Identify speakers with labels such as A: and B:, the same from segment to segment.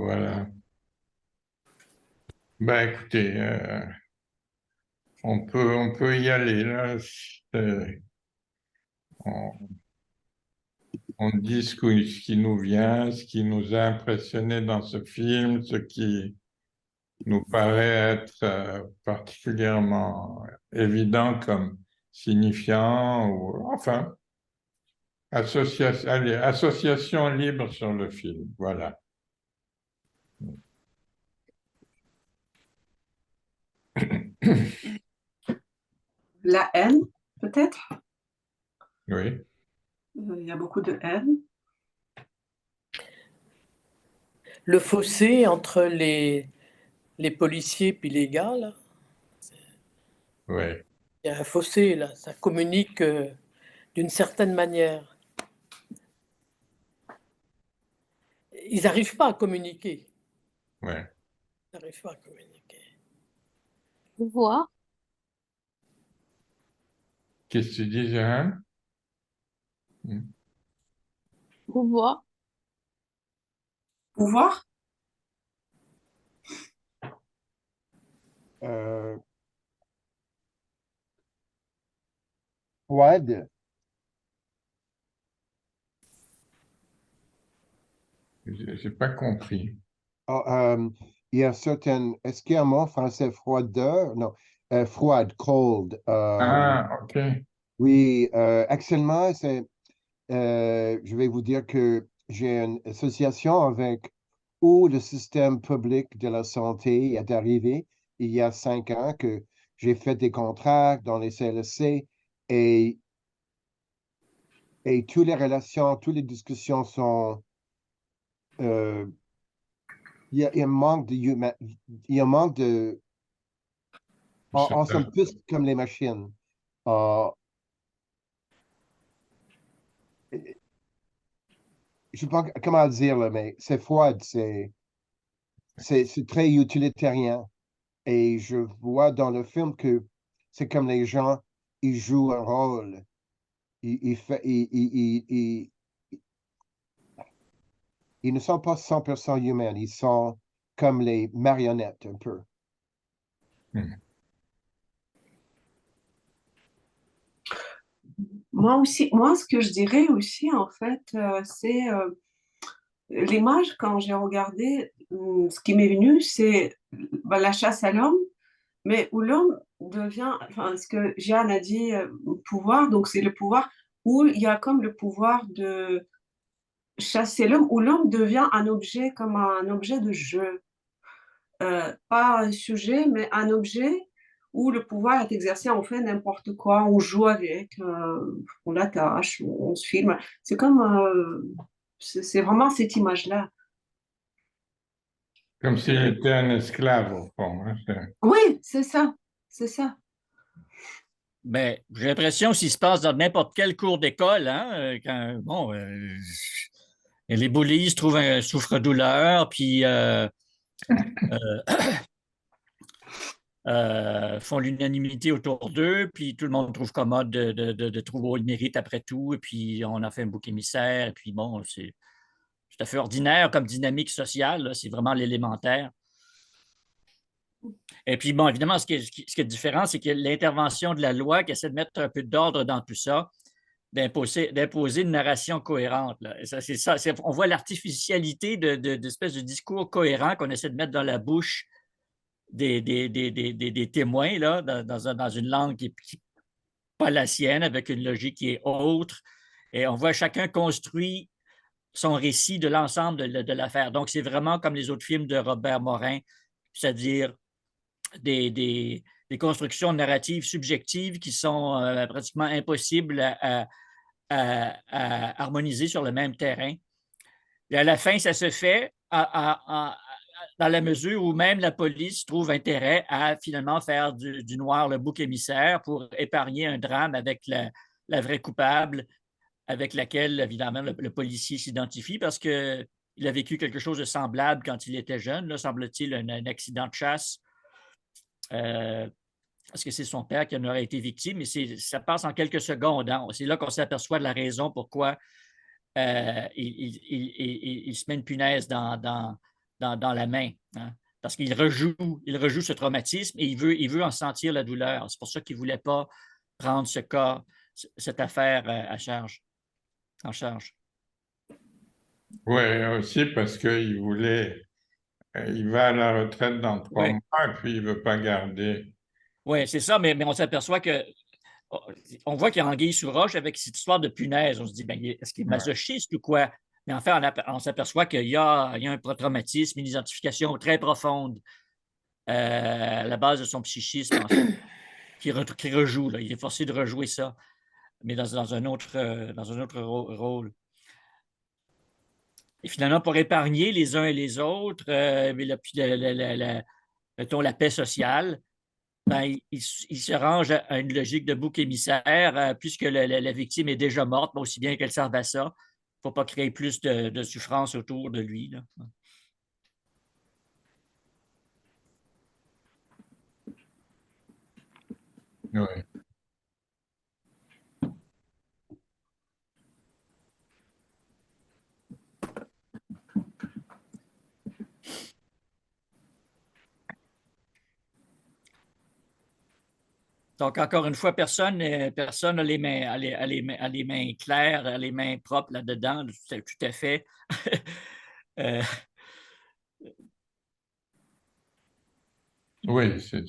A: Voilà. Ben, écoutez, on peut y aller là. On, on dit ce qui nous vient, ce qui nous a impressionné dans ce film, ce qui nous paraît être particulièrement évident comme signifiant, ou enfin, allez, association libre sur le film. Voilà.
B: La haine, peut-être.
A: Oui,
B: Il y a beaucoup de haine.
C: Le fossé entre les policiers puis les gars, là.
A: oui.
C: Il y a un fossé, là. Ça communique d'une certaine manière. Ils n'arrivent pas à communiquer.
A: Ouais.
C: Ils n'arrivent pas à communiquer.
D: Pouvoir,
A: Qu'est-ce que tu dis, Jehan?
D: pouvoir,
B: Pouvoir.
E: Euh, Fouad,
A: J'ai pas compris.
E: ah, il y a certaines. Est-ce qu'il y a un mot en français froideur? Non, froide, cold.
A: Ah, ok.
E: Oui, actuellement, je vais vous dire que j'ai une association avec où le système public de la santé est arrivé il y a 5 ans que j'ai fait des contrats dans les CLSC et, et toutes les relations, toutes les discussions sont. euh, il y a un manque de il y a un manque de. On sommes plus comme les machines. Euh, je ne sais pas comment dire, là, mais c'est froid, c'est très utilitaire. Et je vois dans le film que c'est comme les gens, ils jouent un rôle. Ils ne sont pas 100% humains, ils sont comme les marionnettes un peu.
A: Hmm.
B: Moi aussi, moi, ce que je dirais aussi, en fait, c'est l'image, quand j'ai regardé, ce qui m'est venu, c'est la chasse à l'homme, mais où l'homme devient, enfin, ce que Jeanne a dit, pouvoir, donc c'est le pouvoir où il y a comme le pouvoir de chasser l'homme, où l'homme devient un objet, comme un objet de jeu. Pas un sujet, mais un objet où le pouvoir est exercé, on fait n'importe quoi, on joue avec, on l'attache, on se filme. C'est comme, c'est vraiment cette image-là.
A: Comme s'il était un esclave, au fond, hein.
B: Oui, c'est ça, c'est ça.
F: Mais j'ai l'impression que s'il se passe dans n'importe quel cours d'école, hein, quand, bon, les bullies trouvent un souffre-douleur, puis font l'unanimité autour d'eux, puis tout le monde trouve commode de trouver le mérite après tout, et puis on a fait un bouc émissaire, et puis bon, c'est tout à fait ordinaire comme dynamique sociale, là, c'est vraiment l'élémentaire. Et puis, bon, évidemment, ce qui est différent, c'est que l'intervention de la loi qui essaie de mettre un peu d'ordre dans tout ça, d'imposer une narration cohérente. Là. C'est ça, on voit l'artificialité d'espèces de discours cohérents qu'on essaie de mettre dans la bouche des témoins là, dans une langue qui n'est pas la sienne, avec une logique qui est autre. Et on voit chacun construit son récit de l'ensemble de l'affaire. Donc, c'est vraiment comme les autres films de Robert Morin, c'est-à-dire des constructions narratives subjectives qui sont pratiquement impossibles à harmoniser sur le même terrain. Et à la fin, ça se fait dans la mesure où même la police trouve intérêt à finalement faire du noir le bouc émissaire pour épargner un drame avec la vraie coupable avec laquelle, évidemment, le policier s'identifie parce qu'il a vécu quelque chose de semblable quand il était jeune, là, semble-t-il, un accident de chasse. Parce que c'est son père qui en aurait été victime, mais ça passe en quelques secondes. Hein. C'est là qu'on s'aperçoit de la raison pourquoi il se met une punaise dans la main, hein, parce il rejoue ce traumatisme et il veut en sentir la douleur. C'est pour ça qu'il ne voulait pas prendre ce cas, cette affaire en charge.
A: Oui, aussi parce qu'il voulait, il va à la retraite dans 3
F: Oui.
A: mois et puis il ne veut pas garder.
F: Oui, c'est ça, mais on s'aperçoit que on voit qu'il y a anguille sous roche avec cette histoire de punaise. On se dit, ben, est-ce qu'il est masochiste ou quoi? Mais en fait, on s'aperçoit qu'il y a un traumatisme, une identification très profonde à la base de son psychisme, en fait, qui rejoue. Là. Il est forcé de rejouer ça, mais dans un autre rôle. Et finalement, pour épargner les uns et les autres, mettons, la paix sociale, ben, il se range à une logique de bouc émissaire, puisque la victime est déjà morte, aussi bien qu'elle serve à ça. Il ne faut pas créer plus de souffrance autour de lui. Là.
A: Oui.
F: Donc, encore une fois, personne n'a les mains claires, les mains propres là-dedans, tout à fait.
A: Oui, c'est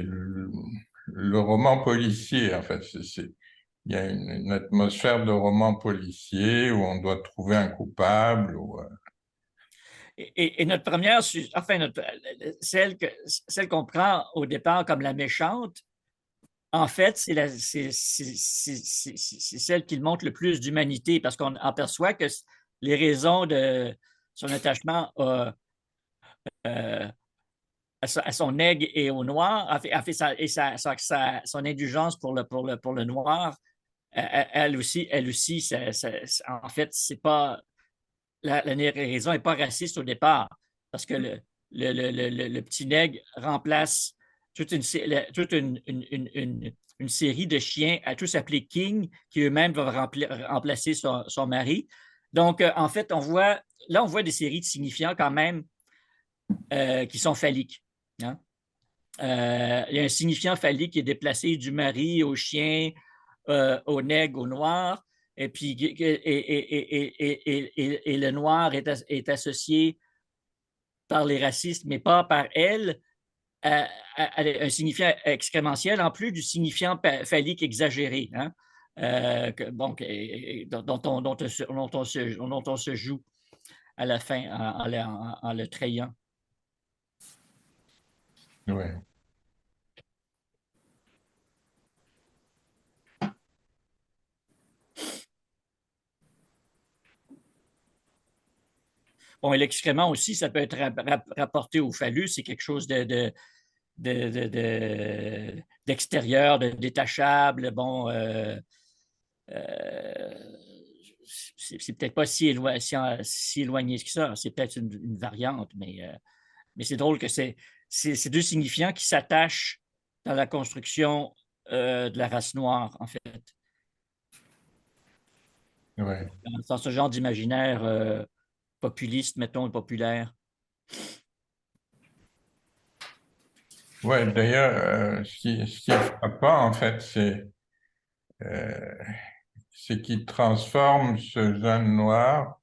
A: le roman policier, en fait. Il y a une atmosphère de roman policier où on doit trouver un coupable.
F: Et notre première, enfin, celle qu'on prend au départ comme la méchante, en fait, c'est celle qui montre le plus d'humanité parce qu'on aperçoit que les raisons de son attachement à son aigle et au noir, son indulgence pour le noir, elle aussi, en fait, c'est pas la raison n'est pas raciste au départ, parce que le petit nègre remplace toute une série de chiens à tous appelés King, qui eux-mêmes vont remplacer son mari. Donc, en fait, on voit des séries de signifiants quand même qui sont phalliques. Hein? Il y a un signifiant phallique qui est déplacé du mari au chien, au nègre, au noir. Et puis, le noir est associé par les racistes, mais pas par elle, à un signifiant excrémentiel, en plus du signifiant phallique exagéré, hein? Dont on se joue à la fin en le trayant.
A: Oui.
F: Bon, et l'excrément aussi, ça peut être rapporté au phallus, c'est quelque chose d'extérieur, de détachable. Bon, c'est peut-être pas si éloigné que ça. C'est peut-être une variante, mais c'est drôle que c'est deux signifiants qui s'attachent dans la construction de la race noire, en fait.
A: Ouais.
F: Dans ce genre d'imaginaire populiste, mettons, et populaire.
A: Ouais, d'ailleurs, ce qui est frappant, en fait, c'est qu'il transforme ce jeune noir.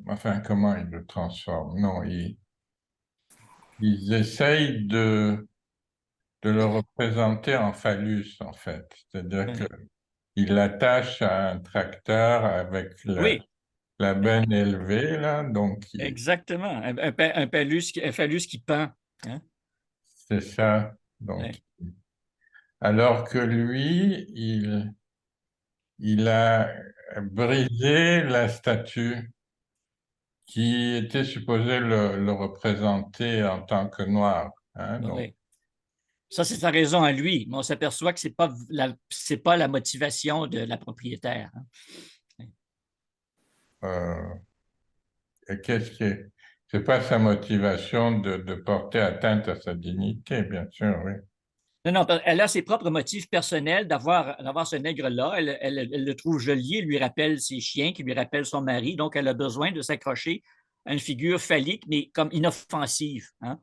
A: Enfin, comment il le transforme? Non, ils essayent de le représenter en phallus, en fait. C'est-à-dire qu'il l'attache à un tracteur avec
F: Oui,
A: la benne élevée, là, donc
F: exactement. Un phallus qui pend. Hein?
A: c'est ça. Donc,
F: Ouais.
A: alors que lui, il a brisé la statue qui était supposée le représenter en tant que noir. Hein, donc,
F: Oui. Ça, c'est sa raison à lui, mais on s'aperçoit que ce n'est pas la motivation de la propriétaire. Hein?
A: euh, et c'est pas sa motivation de porter atteinte à sa dignité, bien sûr, oui.
F: Non, non, elle a ses propres motifs personnels d'avoir ce nègre-là. Elle le trouve joli, elle lui rappelle ses chiens, qui lui rappellent son mari. Donc, elle a besoin de s'accrocher à une figure phallique, mais comme inoffensive. Hein?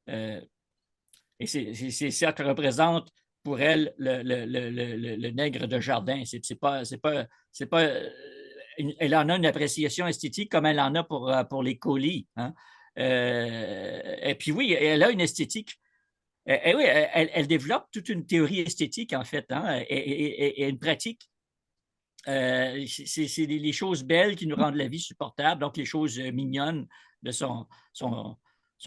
F: Et c'est ça que représente pour elle le nègre de jardin. C'est pas, elle en a une appréciation esthétique comme elle en a pour les colis. Hein? Et puis oui, elle a une esthétique. Oui, elle développe toute une théorie esthétique, en fait, hein, et une pratique. C'est les choses belles qui nous rendent la vie supportable, donc les choses mignonnes de son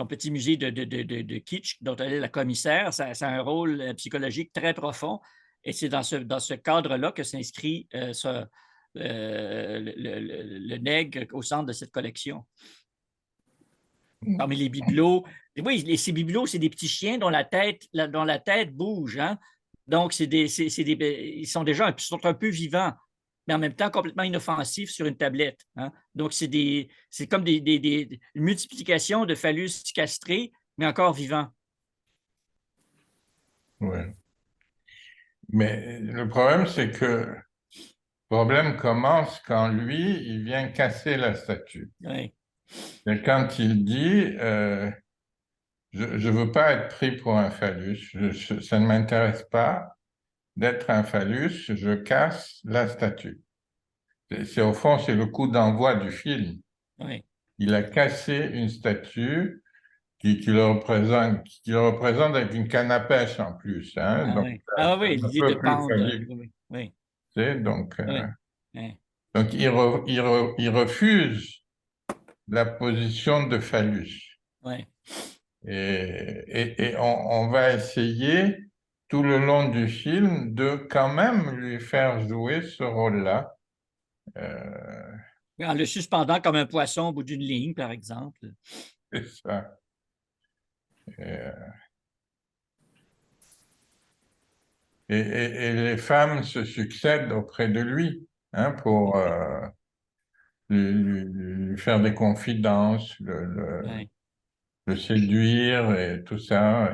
F: petit musée de kitsch dont elle est la commissaire. Ça a un rôle psychologique très profond et c'est dans ce cadre-là que s'inscrit le nègre au centre de cette collection. Parmi les bibelots, oui, ces bibelots, c'est des petits chiens dont la tête bouge. Hein? Donc, ils sont déjà sont un peu vivants, mais en même temps complètement inoffensifs sur une tablette. Hein? Donc, c'est comme une multiplication de phallus castrés, mais encore vivants.
A: Oui. Mais le problème, c'est que le problème commence quand lui, il vient casser la statue.
F: Oui.
A: Et quand il dit je ne veux pas être pris pour un phallus, ça ne m'intéresse pas d'être un phallus, je casse la statue. Au fond, c'est le coup d'envoi du film.
F: Oui.
A: Il a cassé une statue qui le représente avec une canne à pêche en plus. Hein, donc,
F: oui, l'idée de pendre. Oui.
A: Donc,
F: Oui.
A: donc il refuse la position de phallus.
F: Oui.
A: Et on va essayer tout le long du film de quand même lui faire jouer ce rôle-là.
F: En le suspendant comme un poisson au bout d'une ligne, par exemple.
A: C'est ça. Et les femmes se succèdent auprès de lui hein, pour lui faire des confidences,
F: Oui.
A: le séduire et tout ça.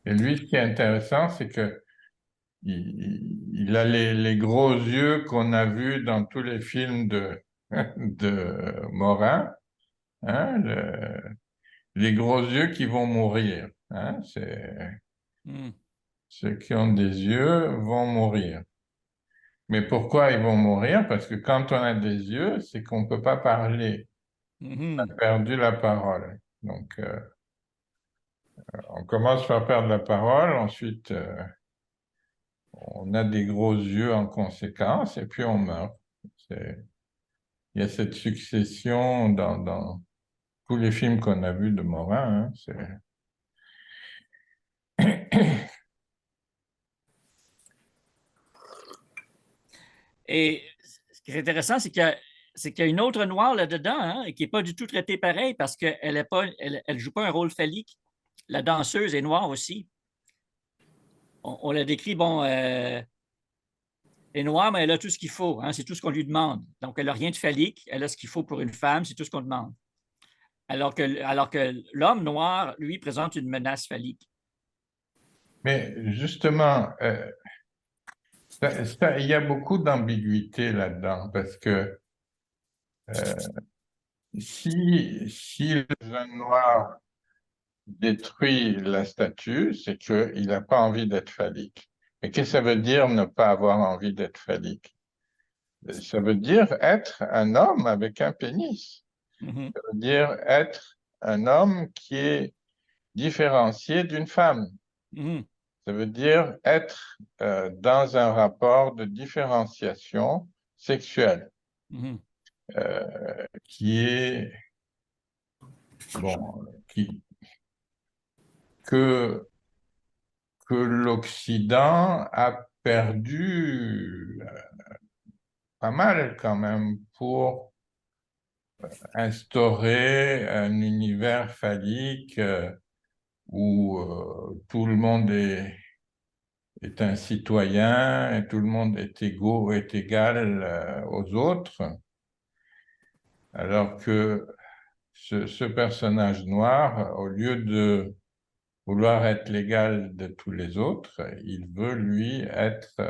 A: Et lui, ce qui est intéressant, c'est que il a les gros yeux qu'on a vus dans tous les films de Morin, hein, les gros yeux qui vont mourir. Hein, ceux qui ont des yeux vont mourir. Mais pourquoi ils vont mourir? Parce que quand on a des yeux, c'est qu'on ne peut pas parler. On a perdu la parole. Donc, on commence par perdre la parole, ensuite, on a des gros yeux en conséquence, et puis on meurt. Il y a cette succession dans tous les films qu'on a vus de Morin. Hein,
F: Et ce qui est intéressant, c'est qu'il y a une autre noire là-dedans, hein, et qui n'est pas du tout traitée pareil parce qu'elle ne joue pas un rôle phallique. La danseuse est noire aussi. On la décrit, bon, elle est noire, mais elle a tout ce qu'il faut. Hein, c'est tout ce qu'on lui demande. Donc, elle n'a rien de phallique. Elle a ce qu'il faut pour une femme. C'est tout ce qu'on demande. Alors que l'homme noir, lui, présente une menace phallique.
A: Mais justement, il y a beaucoup d'ambiguïté là-dedans parce que si le jeune noir détruit la statue, c'est qu'il n'a pas envie d'être phallique. Mais qu'est-ce que ça veut dire ne pas avoir envie d'être phallique? Ça veut dire être un homme avec un pénis. Ça veut dire être un homme qui est différencié d'une femme. Ça veut dire être dans un rapport de différenciation sexuelle qui est bon, que l'Occident a perdu pas mal quand même pour instaurer un univers phallique où tout le monde est un citoyen et tout le monde est égal aux autres, alors que ce personnage noir, au lieu de vouloir être l'égal de tous les autres, il veut, lui, être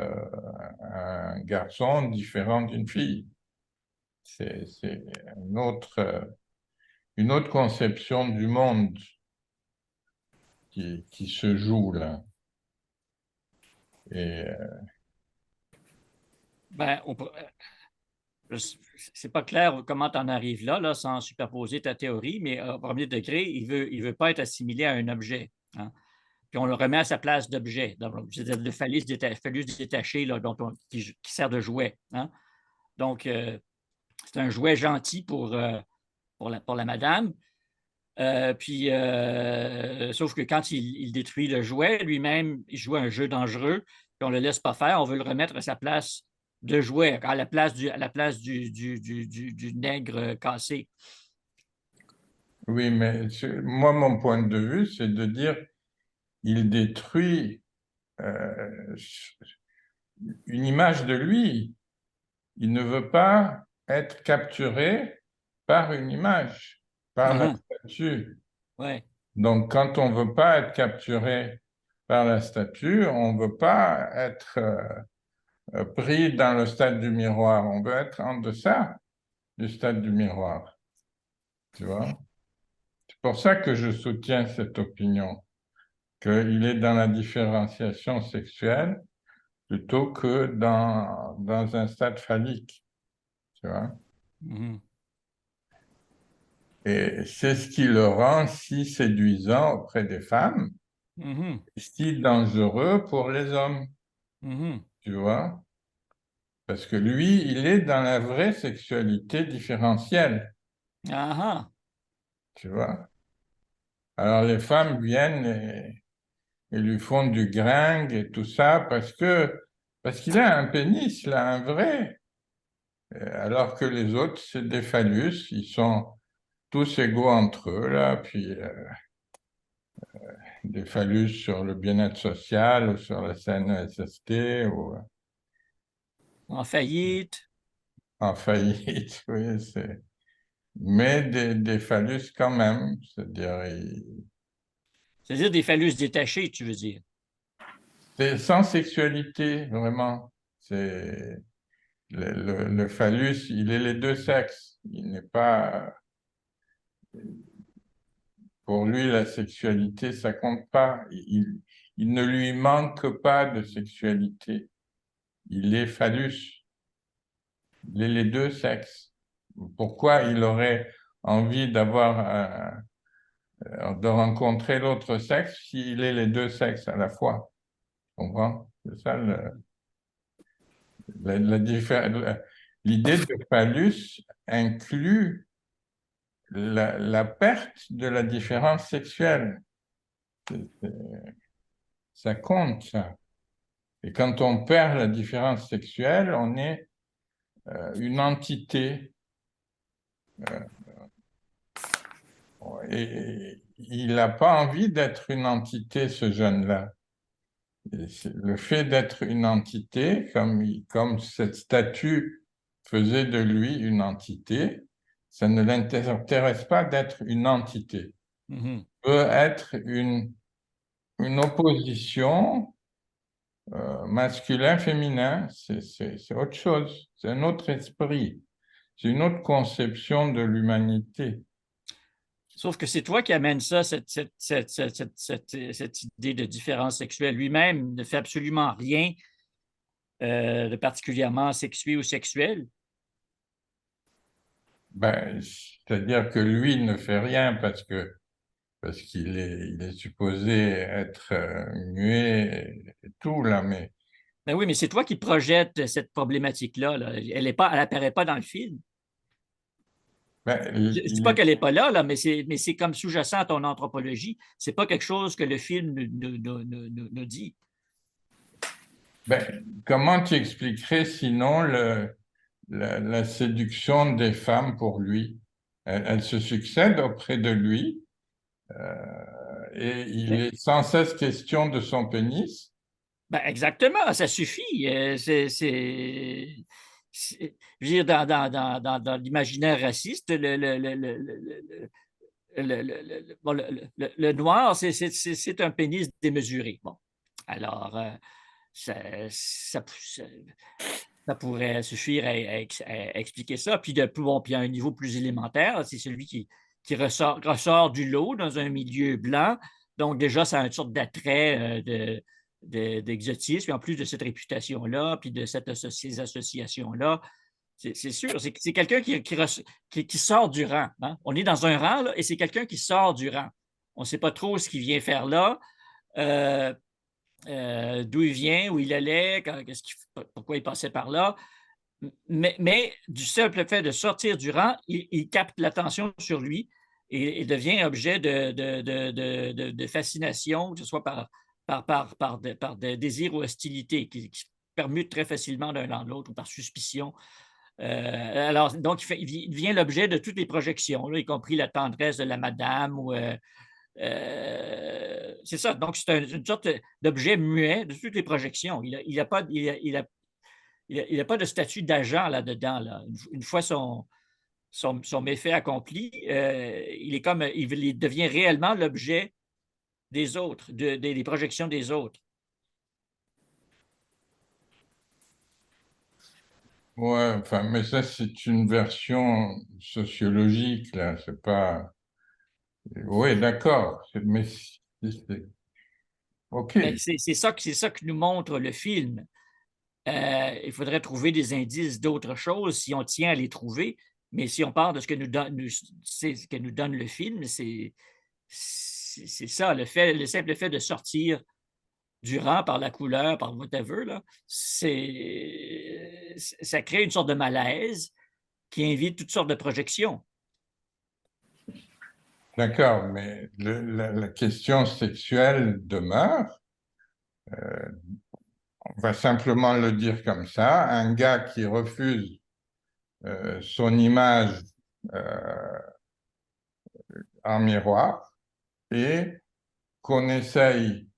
A: un garçon différent d'une fille. C'est une autre conception du monde qui se joue là. Et
F: Ben, c'est pas clair comment tu en arrives là, sans superposer ta théorie, mais au premier degré, il veut pas être assimilé à un objet, hein. Puis on le remet à sa place d'objet. C'est le phallus détaché là, qui sert de jouet, hein. Donc, c'est un jouet gentil pour la madame. Sauf que quand il détruit le jouet, lui-même, il joue un jeu dangereux, puis on ne le laisse pas faire. On veut le remettre à sa place de jouet, à la place du nègre cassé.
A: oui, mais moi, mon point de vue, c'est de dire il détruit une image de lui. Il ne veut pas être capturé par une image, par la statue.
F: Ouais.
A: Donc, quand on ne veut pas être capturé par la statue, on ne veut pas être pris dans le stade du miroir. On veut être en deçà du stade du miroir. Tu vois? C'est pour ça que je soutiens cette opinion, qu'il est dans la différenciation sexuelle plutôt que dans un stade phallique. Tu vois?
F: Mhm.
A: Et c'est ce qui le rend si séduisant auprès des femmes,
F: Mhm.
A: si dangereux pour les hommes.
F: Mhm.
A: Tu vois? Parce que lui, il est dans la vraie sexualité différentielle.
F: Ah ah.
A: Tu vois? Alors les femmes viennent et lui font du gringue et tout ça parce qu'il a un pénis, là, un vrai. Alors que les autres, c'est des phallus, ils sont tous égaux entre eux, là, puis des phallus sur le bien-être social ou sur la CNESST ou
F: En faillite.
A: en faillite, oui, mais des phallus quand même, c'est-à-dire
F: C'est-à-dire des phallus détachés, tu veux dire.
A: c'est sans sexualité, vraiment. C'est le phallus, il est les deux sexes. Il n'est pas. Pour lui, la sexualité, ça compte pas. Il ne lui manque pas de sexualité. Il est phallus. Il est les deux sexes. Pourquoi il aurait envie de rencontrer l'autre sexe s'il est les deux sexes à la fois? Tu comprends? C'est ça l'idée de phallus inclut la perte de la différence sexuelle. Ça compte, ça. Et quand on perd la différence sexuelle, on est une entité. Et il n'a pas envie d'être une entité, ce jeune-là. Le fait d'être une entité, comme cette statue faisait de lui une entité, ça ne l'intéresse pas d'être une entité.
F: Mhm.
A: Peut être une opposition masculin-féminin, c'est autre chose, c'est un autre esprit, c'est une autre conception de l'humanité.
F: Sauf que c'est toi qui amènes ça, cette idée de différence sexuelle. Lui-même ne fait absolument rien de particulièrement sexué ou sexuel.
A: Ben, c'est-à-dire que lui ne fait rien parce qu'il il est supposé être muet et tout là, mais
F: Ben oui, mais c'est toi qui projettes cette problématique-là, là. Elle n'apparaît pas dans le film.
A: ben,
F: Je ne dis pas qu'elle n'est pas là, mais c'est comme sous-jacent à ton anthropologie. Ce n'est pas quelque chose que le film nous dit.
A: ben, comment tu expliquerais sinon la séduction des femmes pour lui? Elle se succède auprès de lui et il
F: Ben,
A: est sans cesse question de son pénis.
F: ben exactement, ça suffit. Je veux dire, dans l'imaginaire raciste, bon, le noir, c'est un pénis démesuré. Bon, alors, ça pourrait suffire à expliquer ça. Puis, bon, puis à un niveau plus élémentaire, c'est celui qui ressort du lot dans un milieu blanc. Donc, déjà, ça a une sorte d'attrait d'exotisme. Puis en plus de cette réputation-là, puis de ces associations-là, c'est sûr, c'est quelqu'un qui sort du rang. Hein? On est dans un rang, là, et c'est quelqu'un qui sort du rang. On ne sait pas trop ce qu'il vient faire là. D'où il vient, où il allait, pourquoi il passait par là. Mais du simple fait de sortir du rang, il capte l'attention sur lui et devient objet de fascination, que ce soit par des désirs ou hostilités qui permutent très facilement d'un à l'autre ou par suspicion. Alors, donc, il devient l'objet de toutes les projections, là, y compris la tendresse de la madame ou c'est ça. Donc, c'est une sorte d'objet muet de toutes les projections. Il n'a pas de statut d'agent là-dedans. Là. Une fois son méfait accompli, il devient réellement l'objet des autres, des projections des autres.
A: Ouais, enfin, mais ça, c'est une version sociologique, là. C'est pas. Oui, d'accord. Mais OK.
F: Mais c'est ça que nous montre le film. Il faudrait trouver des indices d'autres choses si on tient à les trouver. Mais si on part de ce que nous donne le film, c'est ça, le simple fait de sortir du rang par la couleur, par whatever, là, ça crée une sorte de malaise qui invite toutes sortes de projections.
A: D'accord, mais la question sexuelle demeure. On va simplement le dire comme ça. Un gars qui refuse son image en miroir et qu'on essaye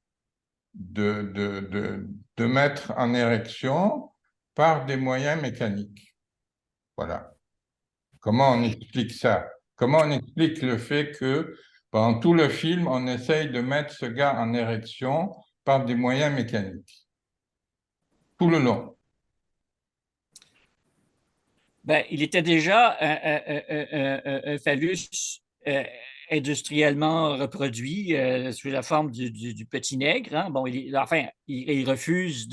A: de mettre en érection par des moyens mécaniques. Voilà. Comment on explique ça? Comment on explique le fait que pendant tout le film, on essaye de mettre ce gars en érection par des moyens mécaniques? Tout le long.
F: Ben, il était déjà un phallus industriellement reproduit sous la forme du petit nègre. Hein? Bon, il refuse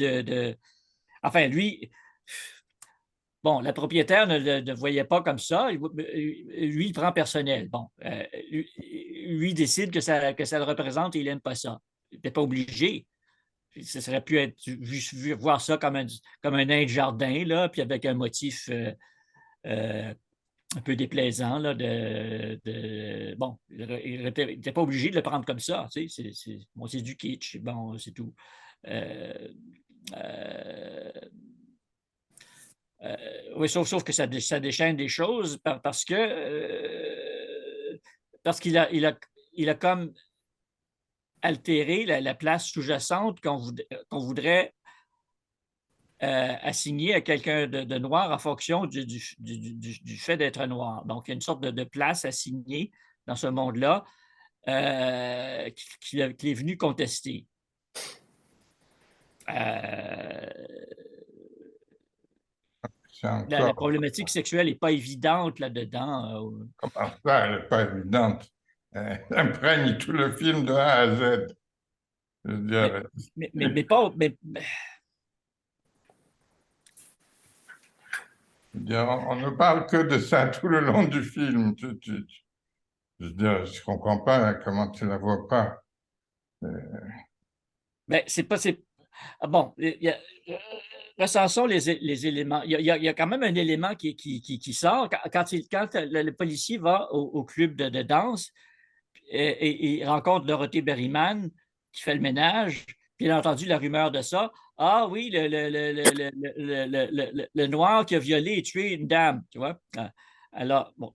F: Enfin, lui, bon, la propriétaire ne le voyait pas comme ça. Lui, il prend personnel. Bon, lui décide que ça le représente et il n'aime pas ça. Il n'était pas obligé. Ça serait pu être voir ça comme un nain de jardin, là, puis avec un motif un peu déplaisant. Là, bon, il n'était pas obligé de le prendre comme ça. Tu sais, c'est du kitsch. Bon, c'est tout. Oui, sauf que ça déchaîne des choses parce qu'il a comme altéré la place sous-jacente qu'on voudrait assigner à quelqu'un de noir en fonction du fait d'être noir. Donc, il y a une sorte de place assignée dans ce monde-là qu'il est venu contester. La problématique sexuelle n'est pas évidente là-dedans.
A: Comment ça, elle n'est pas évidente? Elle imprègne tout le film de A à Z. Je veux dire,
F: mais pas.
A: on ne parle que de ça tout le long du film. Je veux dire, je ne comprends pas comment tu ne la vois pas.
F: Ben, c'est pas. Bon, recensons les éléments. Il y a quand même un élément qui sort. Quand le policier va au club de danse et il rencontre Dorothée Berryman qui fait le ménage, puis il a entendu la rumeur de ça. Ah oui, le noir qui a violé et tué une dame, tu vois. Alors, bon,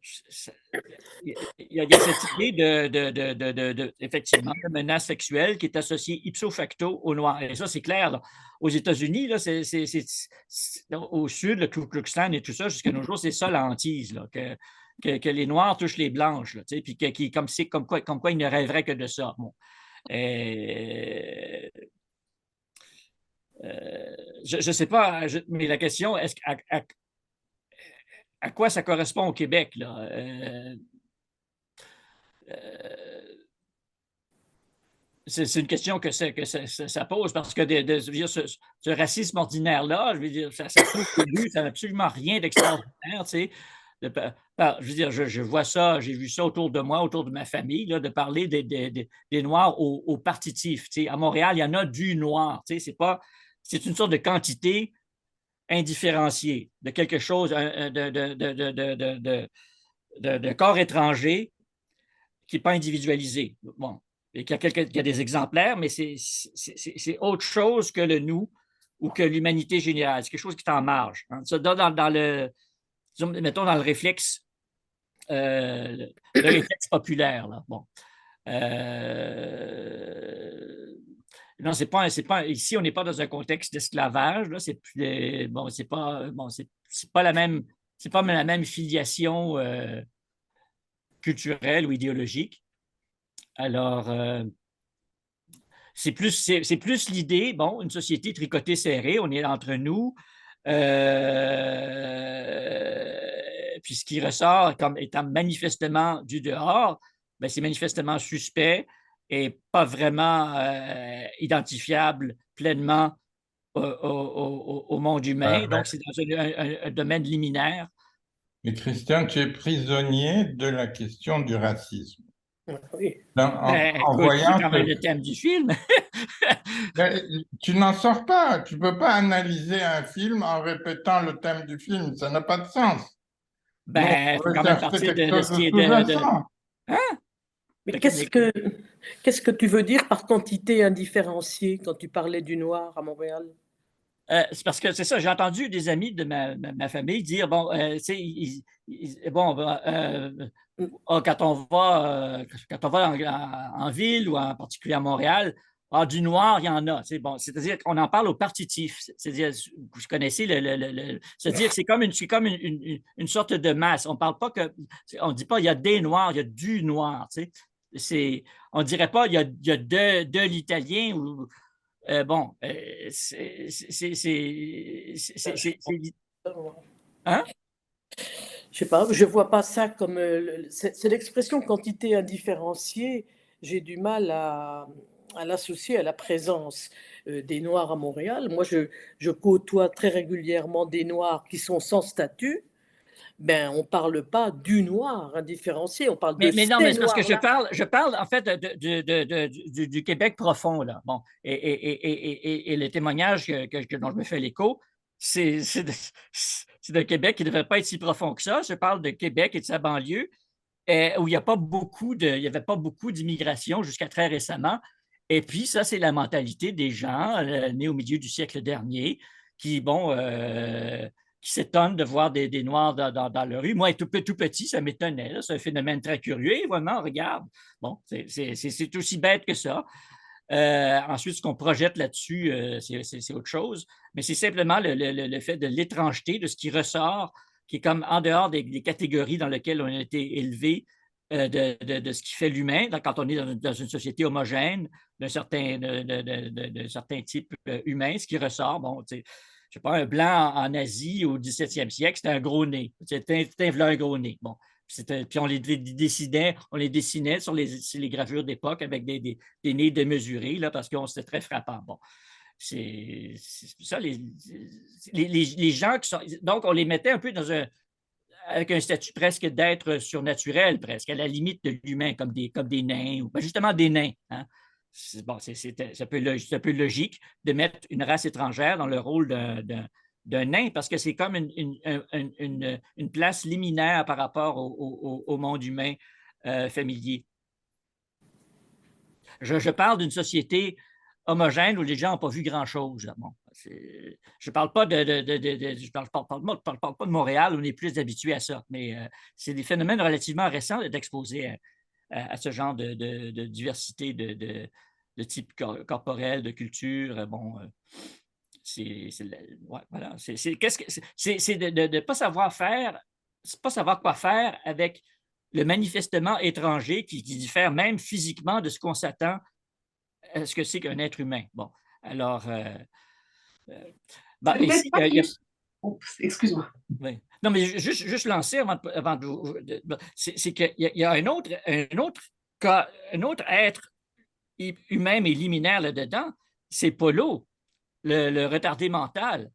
F: il y a cette idée effectivement, de menace sexuelle qui est associée ipso facto au noir. Et ça, c'est clair. Là. Aux États-Unis, là, au sud, le Ku Klux Klan et tout ça, jusqu'à nos jours, c'est ça la hantise. Là, que les Noirs touchent les Blanches, là, puis comme quoi ils ne rêveraient que de ça. Bon. Je ne sais pas, mais la question, à quoi ça correspond au Québec, là? C'est une question que ça pose parce que je veux dire, ce racisme ordinaire-là, je veux dire, ça se trouve au début, ça n'a absolument rien d'extraordinaire, tu sais. Je veux dire, je vois ça, j'ai vu ça autour de moi, autour de ma famille, là, de parler des Noirs au partitif. Tu sais. À Montréal, il y en a du noir. Tu sais, c'est une sorte de quantité indifférenciée de quelque chose, de corps étranger qui n'est pas individualisé. Bon, il y a des exemplaires, mais c'est autre chose que le nous ou que l'humanité générale. C'est quelque chose qui est en marge. Hein. Ça, mettons dans le réflexe, le réflexe populaire. Là. Bon. Non, ici, on n'est pas dans un contexte d'esclavage. C'est pas la même filiation culturelle ou idéologique. Alors, c'est plus l'idée, bon, une société tricotée serrée, on est entre nous. Puis ce qui ressort comme étant manifestement du dehors, ben, c'est manifestement suspect et pas vraiment identifiable pleinement au monde humain. Donc, c'est dans un domaine liminaire.
A: Mais Christian, tu es prisonnier de la question du racisme.
C: Oui.
A: En
F: Écoute, c'est
A: voyant
F: quand même le thème du film.
A: tu n'en sors pas. Tu ne peux pas analyser un film en répétant le thème du film. Ça n'a pas de sens. Nous,
F: Il
A: on
F: faut
A: veut
F: quand même
A: chercher
F: partir
A: quelque
F: de
A: chose
F: ce qui est
A: de sous-jacent.
F: Hein?
C: Mais qu'est-ce que tu veux dire par quantité indifférenciée quand tu parlais du noir à Montréal?
F: C'est parce que c'est ça, j'ai entendu des amis de ma famille dire, bon, tu sais, quand on va en ville ou en particulier à Montréal, du noir, il y en a. Bon, c'est-à-dire qu'on en parle au partitif. C'est-à-dire, vous connaissez c'est-à-dire que c'est comme une sorte de masse. On parle pas on dit pas il y a des noirs, il y a du noir. On dirait pas il y a de l'italien ou bon, hein?
C: Je sais pas, je vois pas ça comme c'est l'expression quantité indifférenciée. J'ai du mal à l'associer à la présence des Noirs à Montréal. Moi, je côtoie très régulièrement des Noirs qui sont sans statut. Ben, on parle pas du noir indifférencié, on parle de
F: Mais non,
C: ces
F: mais c'est parce que
C: noirs-là.
F: je parle en fait du Québec profond, là. Bon, et le témoignage dont je me fais l'écho, c'est de Québec qui ne devrait pas être si profond que ça. Je parle de Québec et de sa banlieue, où il n'y a pas il y avait pas beaucoup d'immigration jusqu'à très récemment. Et puis, ça, c'est la mentalité des gens nés au milieu du siècle dernier qui, bon, qui s'étonnent de voir des Noirs dans la rue. Moi, tout petit, ça m'étonnait. C'est un phénomène très curieux. Et vraiment, regarde. Bon, c'est aussi bête que ça. Ensuite, ce qu'on projette là-dessus, c'est autre chose. Mais c'est simplement le fait de l'étrangeté, de ce qui ressort, qui est comme en dehors des catégories dans lesquelles on a été élevé, de ce qui fait l'humain, quand on est dans une société homogène, d'un certain type humain, ce qui ressort, bon, je ne sais pas, un blanc en Asie au 17e siècle, c'était un gros nez. C'était un gros nez. Bon. Puis on les dessinait sur les gravures d'époque avec des nez démesurés, là, parce que c'était très frappant. Bon. C'est ça, les gens qui sont. Donc, on les mettait un peu avec un statut presque d'être surnaturel, presque, à la limite de l'humain, comme des nains, ou justement des nains. Hein. Bon, ça peut être logique de mettre une race étrangère dans le rôle d'un nain, parce que c'est comme une place liminaire par rapport au monde humain familier. Je parle d'une société homogène où les gens n'ont pas vu grand-chose. Bon, je ne parle pas pas de Montréal, où on est plus habitué à ça, mais c'est des phénomènes relativement récents d'être exposés à ce genre de diversité de type corporel, de culture. Bon, c'est de ne pas savoir faire pas savoir quoi faire avec le manifestement étranger qui diffère même physiquement de ce qu'on s'attend à ce que c'est qu'un être humain. Bon, alors,
B: C'est peut-être
F: ici,
B: pas
F: il y a,
B: plus. Oups, excuse-moi.
F: oui. Non, mais juste lancer c'est qu'il y a un autre cas, un autre être humain mais liminaire là-dedans, c'est Polo, le retardé mental.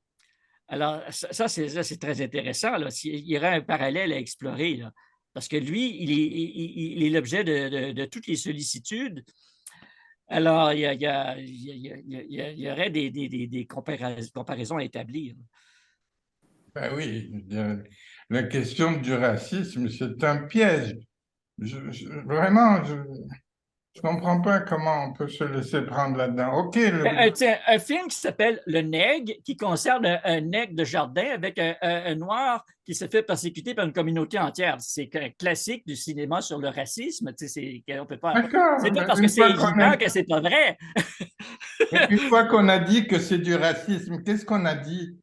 F: Alors, ça c'est très intéressant. Là. Il y aurait un parallèle à explorer. Là. Parce que lui, il est l'objet de toutes les sollicitudes. Alors, il y aurait des comparaisons à établir.
A: Ben oui, la question du racisme, c'est un piège. Vraiment, je ne comprends pas comment on peut se laisser prendre là-dedans. OK,
F: Un film qui s'appelle Le Nègre, qui concerne un nègre de jardin avec un noir qui se fait persécuter par une communauté entière. C'est un classique du cinéma sur le racisme. On peut pas.
A: d'accord,
F: C'est pas
A: mais
F: parce que c'est évident que c'est pas vrai.
A: une fois qu'on a dit que c'est du racisme, qu'est-ce qu'on a dit?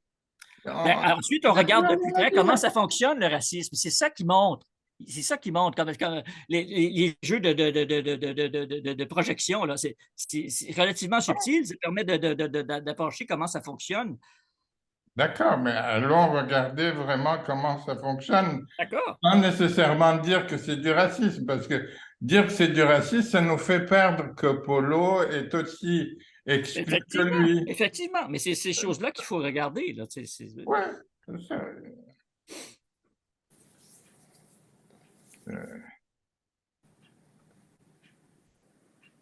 F: Ensuite, on regarde de plus près comment ça fonctionne le racisme. C'est ça qui montre. C'est ça qui montre. Comme les jeux de projection, c'est relativement subtil. Ça permet d'approcher comment ça fonctionne.
A: D'accord, mais allons regarder vraiment comment ça fonctionne.
F: D'accord.
A: Pas nécessairement dire que c'est du racisme, parce que dire que c'est du racisme, ça nous fait perdre que Polo est aussi exclu que
F: Effectivement,
A: lui.
F: effectivement. Mais c'est ces choses-là qu'il faut regarder. Là.
A: Ouais, c'est ça.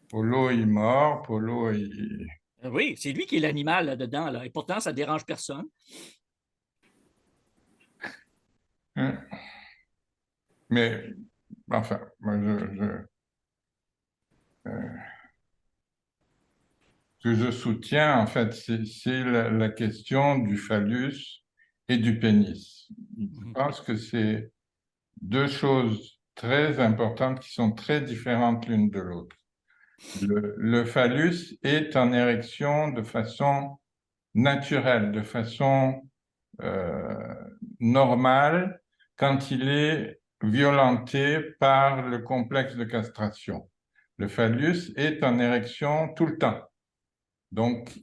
A: Polo est mort, Polo est...
F: Oui, c'est lui qui est l'animal là-dedans. Là. Et pourtant, ça ne dérange personne.
A: Hein. Mais, enfin, moi, ce que je soutiens, en fait, c'est la question du phallus et du pénis. Je pense que c'est deux choses très importantes qui sont très différentes l'une de l'autre. Le phallus est en érection de façon naturelle, de façon normale, quand il est violenté par le complexe de castration. Le phallus est en érection tout le temps. Donc,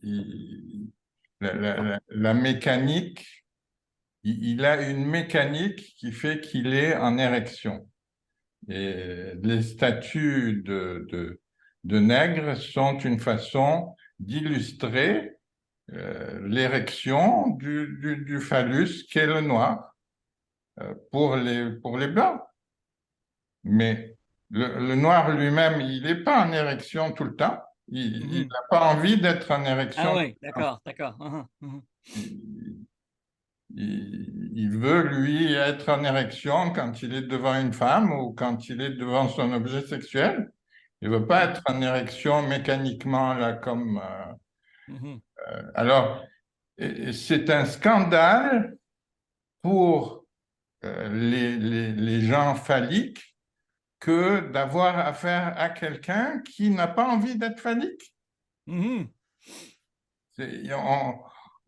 A: la mécanique, il a une mécanique qui fait qu'il est en érection. Et les statues de nègres sont une façon d'illustrer l'érection du phallus qu'est le noir pour les blancs. Mais le noir lui-même, il n'est pas en érection tout le temps. Il n'a pas envie d'être en érection.
F: Ah oui, d'accord, d'accord.
A: Il veut, lui, être en érection quand il est devant une femme ou quand il est devant son objet sexuel. Il ne veut pas être en érection mécaniquement, là, comme... Alors, c'est un scandale pour les gens phalliques que d'avoir affaire à quelqu'un qui n'a pas envie d'être phallique.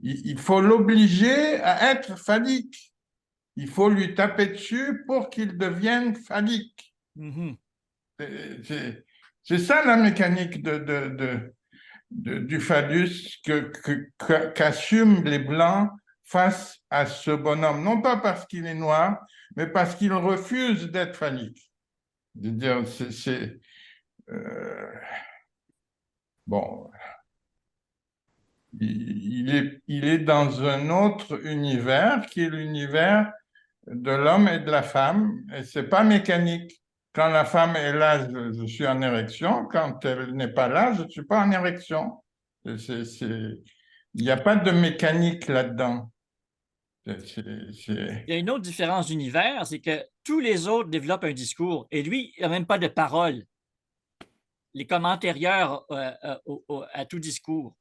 A: Il faut l'obliger à être phallique. Il faut lui taper dessus pour qu'il devienne phallique. C'est ça la mécanique du phallus qu'assument les Blancs face à ce bonhomme. Non pas parce qu'il est noir, mais parce qu'il refuse d'être phallique. Dire, bon, il est dans un autre univers qui est l'univers de l'homme et de la femme, et c'est pas mécanique. Quand la femme est là, je suis en érection. Quand elle n'est pas là, je ne suis pas en érection. Il n'y a pas de mécanique là-dedans.
F: Il y a une autre différence d'univers, c'est que tous les autres développent un discours et lui, il n'a même pas de parole. Les comme antérieurs à tout discours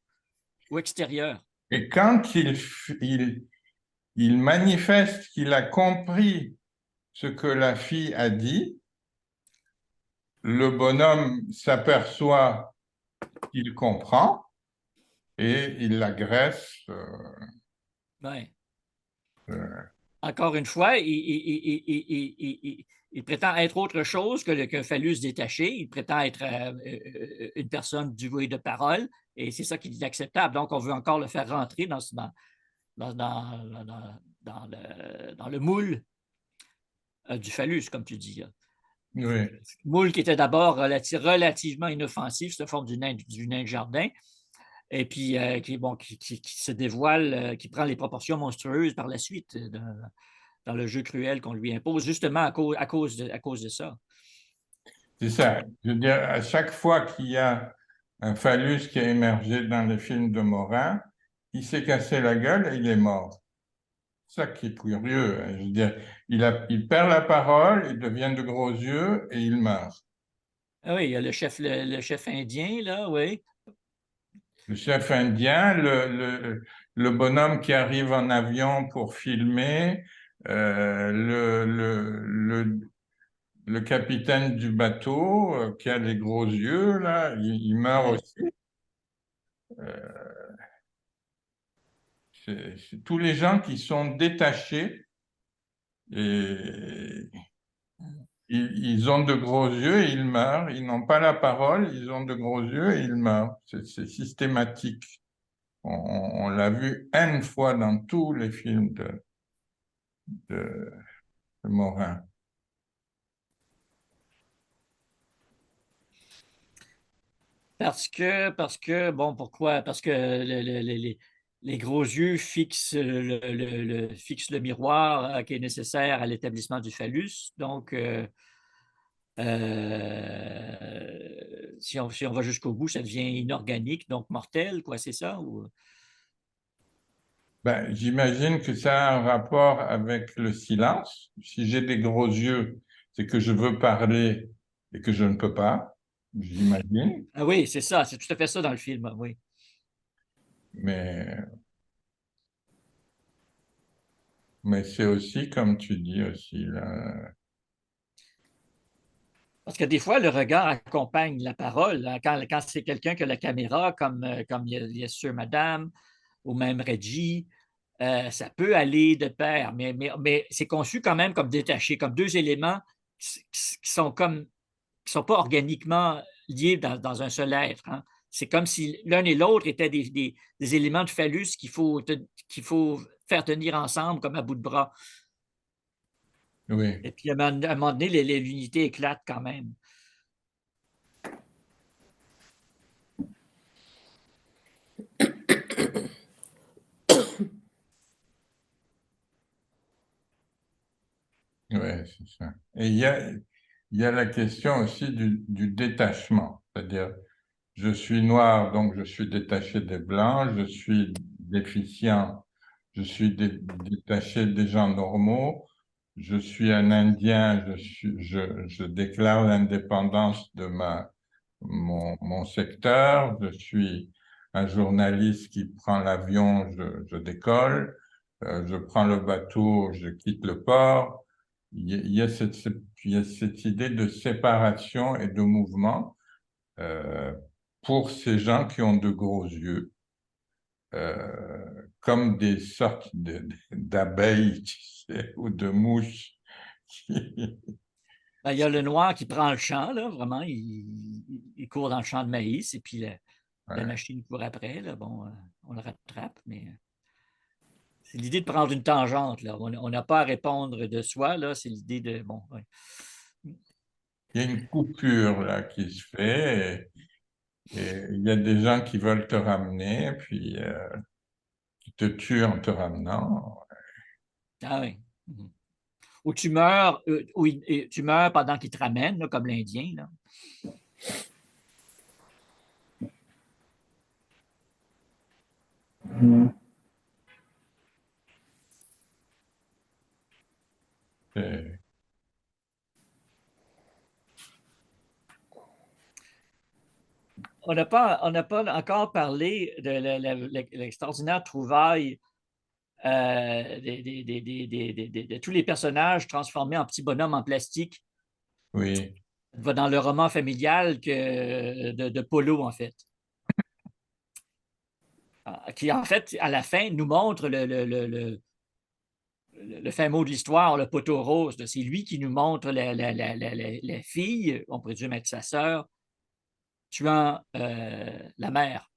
F: ou extérieur.
A: Et quand il manifeste qu'il a compris ce que la fille a dit, le bonhomme s'aperçoit qu'il comprend et il l'agresse.
F: Ouais. encore une fois, il prétend être autre chose qu'un phallus détaché. Il prétend être une personne douée de parole, et c'est ça qui est acceptable. Donc, on veut encore le faire rentrer dans le moule du phallus, comme tu dis.
A: Oui.
F: Moule qui était d'abord relativement inoffensif, sous la forme du nain de jardin, et puis qui se dévoile, qui prend les proportions monstrueuses par la suite dans le jeu cruel qu'on lui impose, justement à cause de ça.
A: C'est ça. Je veux dire, à chaque fois qu'il y a un phallus qui a émergé dans les films de Morin, il s'est cassé la gueule et il est mort. C'est ça qui est curieux, hein. Je veux dire, il perd la parole, il devient de gros yeux et il meurt.
F: Ah oui, il y a le chef indien, là, oui.
A: Le chef indien, le bonhomme qui arrive en avion pour filmer, le capitaine du bateau qui a les gros yeux, là, il meurt aussi. C'est tous les gens qui sont détachés et ils ont de gros yeux et ils meurent. Ils n'ont pas la parole, ils ont de gros yeux et ils meurent. C'est systématique. On l'a vu N fois dans tous les films de Morin.
F: Bon, pourquoi? Parce que les gros yeux fixent fixent le miroir qui est nécessaire à l'établissement du phallus. Donc, si on va jusqu'au bout, ça devient inorganique, donc mortel, quoi, c'est ça?
A: Ben, j'imagine que ça a un rapport avec le silence. Si j'ai des gros yeux, c'est que je veux parler et que je ne peux pas, j'imagine.
F: Ah oui, c'est ça, c'est tout à fait ça dans le film, oui.
A: Mais c'est aussi, comme tu dis aussi, là,
F: Parce que des fois, le regard accompagne la parole, hein. Quand c'est quelqu'un qui a la caméra, comme il y a Sir Madame ou même Reggie, ça peut aller de pair, mais c'est conçu quand même comme détaché, comme deux éléments qui sont qui sont pas organiquement liés dans un seul être, hein. C'est comme si l'un et l'autre étaient des éléments de phallus qu'il faut faire tenir ensemble comme à bout de bras.
A: oui.
F: Et puis à un moment donné, l'unité éclate quand même.
A: Oui, c'est ça. Et il y a la question aussi du détachement. C'est-à-dire, je suis noir, donc je suis détaché des blancs, je suis déficient, je suis détaché des gens normaux, je suis un Indien, je déclare l'indépendance de mon secteur, je suis un journaliste qui prend l'avion, je décolle, je prends le bateau, je quitte le port. Il y a il y a cette idée de séparation et de mouvement pour ces gens qui ont de gros yeux, comme des sortes d'abeilles, tu sais, ou de mouches.
F: Ben, il y a le noir qui prend le champ, là, vraiment, il court dans le champ de maïs, et puis la
A: Ouais.
F: machine court après, là, bon, on le rattrape, mais c'est l'idée de prendre une tangente, là. On n'a pas à répondre de soi, là, c'est l'idée de, bon, ouais.
A: Il y a une coupure là qui se fait et il y a des gens qui veulent te ramener, puis qui te tuent en te ramenant.
F: Ah oui. Mhm. Ou tu meurs, tu meurs pendant qu'ils te ramènent, là, comme l'Indien, là.
A: Et-
F: On n'a pas encore parlé de l'extraordinaire trouvaille de tous les personnages transformés en petits bonhommes en plastique
A: oui,
F: dans le roman familial de Polo, en fait. Qui, en fait, à la fin, nous montre le fin mot de l'histoire, le poteau rose, c'est lui qui nous montre la fille, on présume être sa sœur, tuant la mère.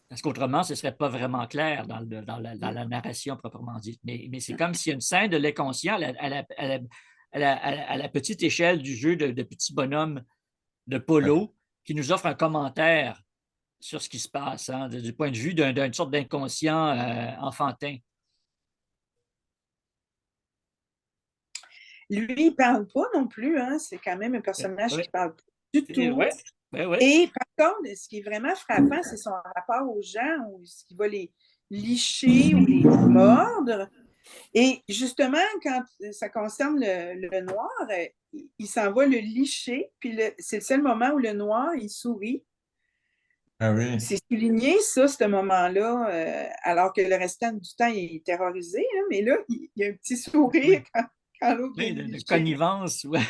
F: Parce qu'autrement, ce ne serait pas vraiment clair dans la narration proprement dite. Mais c'est comme s'il y a une scène de l'inconscient à la petite échelle du jeu de petit bonhomme de polo qui nous offre un commentaire sur ce qui se passe, hein, du point de vue d'une sorte d'inconscient enfantin.
G: Lui, il ne parle pas non plus, hein? C'est quand même un personnage qui ne parle pas du tout.
F: Ouais.
G: Et par contre, ce qui est vraiment frappant, c'est son rapport aux gens, où il va les licher ou les mordre. Et justement, quand ça concerne le noir, il s'en va le licher, puis c'est le seul moment où le noir, il sourit.
A: Ah oui.
G: C'est souligné, ça, ce moment-là, alors que le restant du temps, il est terrorisé, hein, mais là, il y a un petit sourire quand l'autre
F: Oui,
G: est
F: de
G: liché.
F: connivence. Ouais.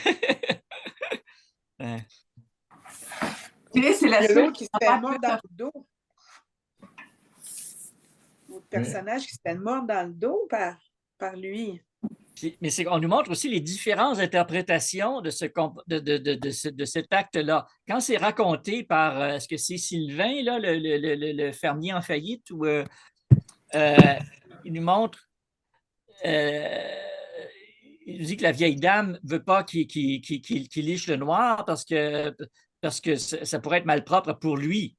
B: C'est la
G: Il y a
B: seule
G: l'autre qui se fait mordre dans le dos. L'autre personnage qui se fait mordre dans le dos par lui.
F: Mais on nous montre aussi les différentes interprétations de cet acte-là. Quand c'est raconté par, est-ce que c'est Sylvain, là, le fermier en faillite, où il nous montre, il nous dit que la vieille dame ne veut pas qu'il liche le noir parce que ça pourrait être malpropre pour lui.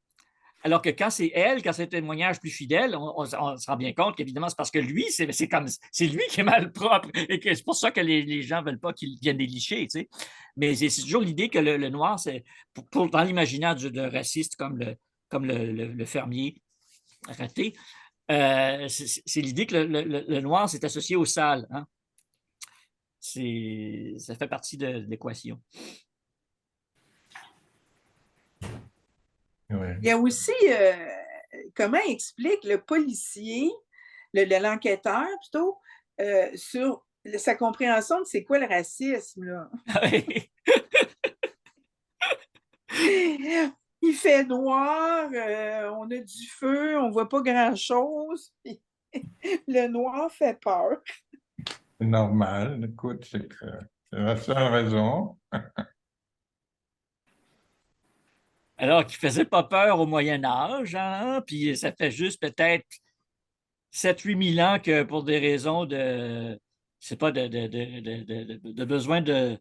F: Alors que quand c'est elle, quand c'est un témoignage plus fidèle, on se rend bien compte qu'évidemment, c'est parce que lui, c'est lui qui est malpropre et que c'est pour ça que les gens ne veulent pas qu'il vienne les licher. Tu sais. Mais c'est toujours l'idée que le noir, c'est dans l'imaginaire d'un raciste comme le fermier raté, c'est l'idée que le noir, c'est associé au sale. Hein? Ça fait partie de l'équation.
A: Ouais.
G: Il y a aussi, comment explique le policier, l'enquêteur plutôt, sur sa compréhension de c'est quoi le racisme, là. Il fait noir, on a du feu, on ne voit pas grand-chose. Le noir fait peur.
A: C'est normal. Écoute, c'est la seule raison.
F: Alors qu'il ne faisait pas peur au Moyen Âge, hein? Puis ça fait juste peut-être 7-8 000 ans que pour des raisons de, c'est pas de besoin de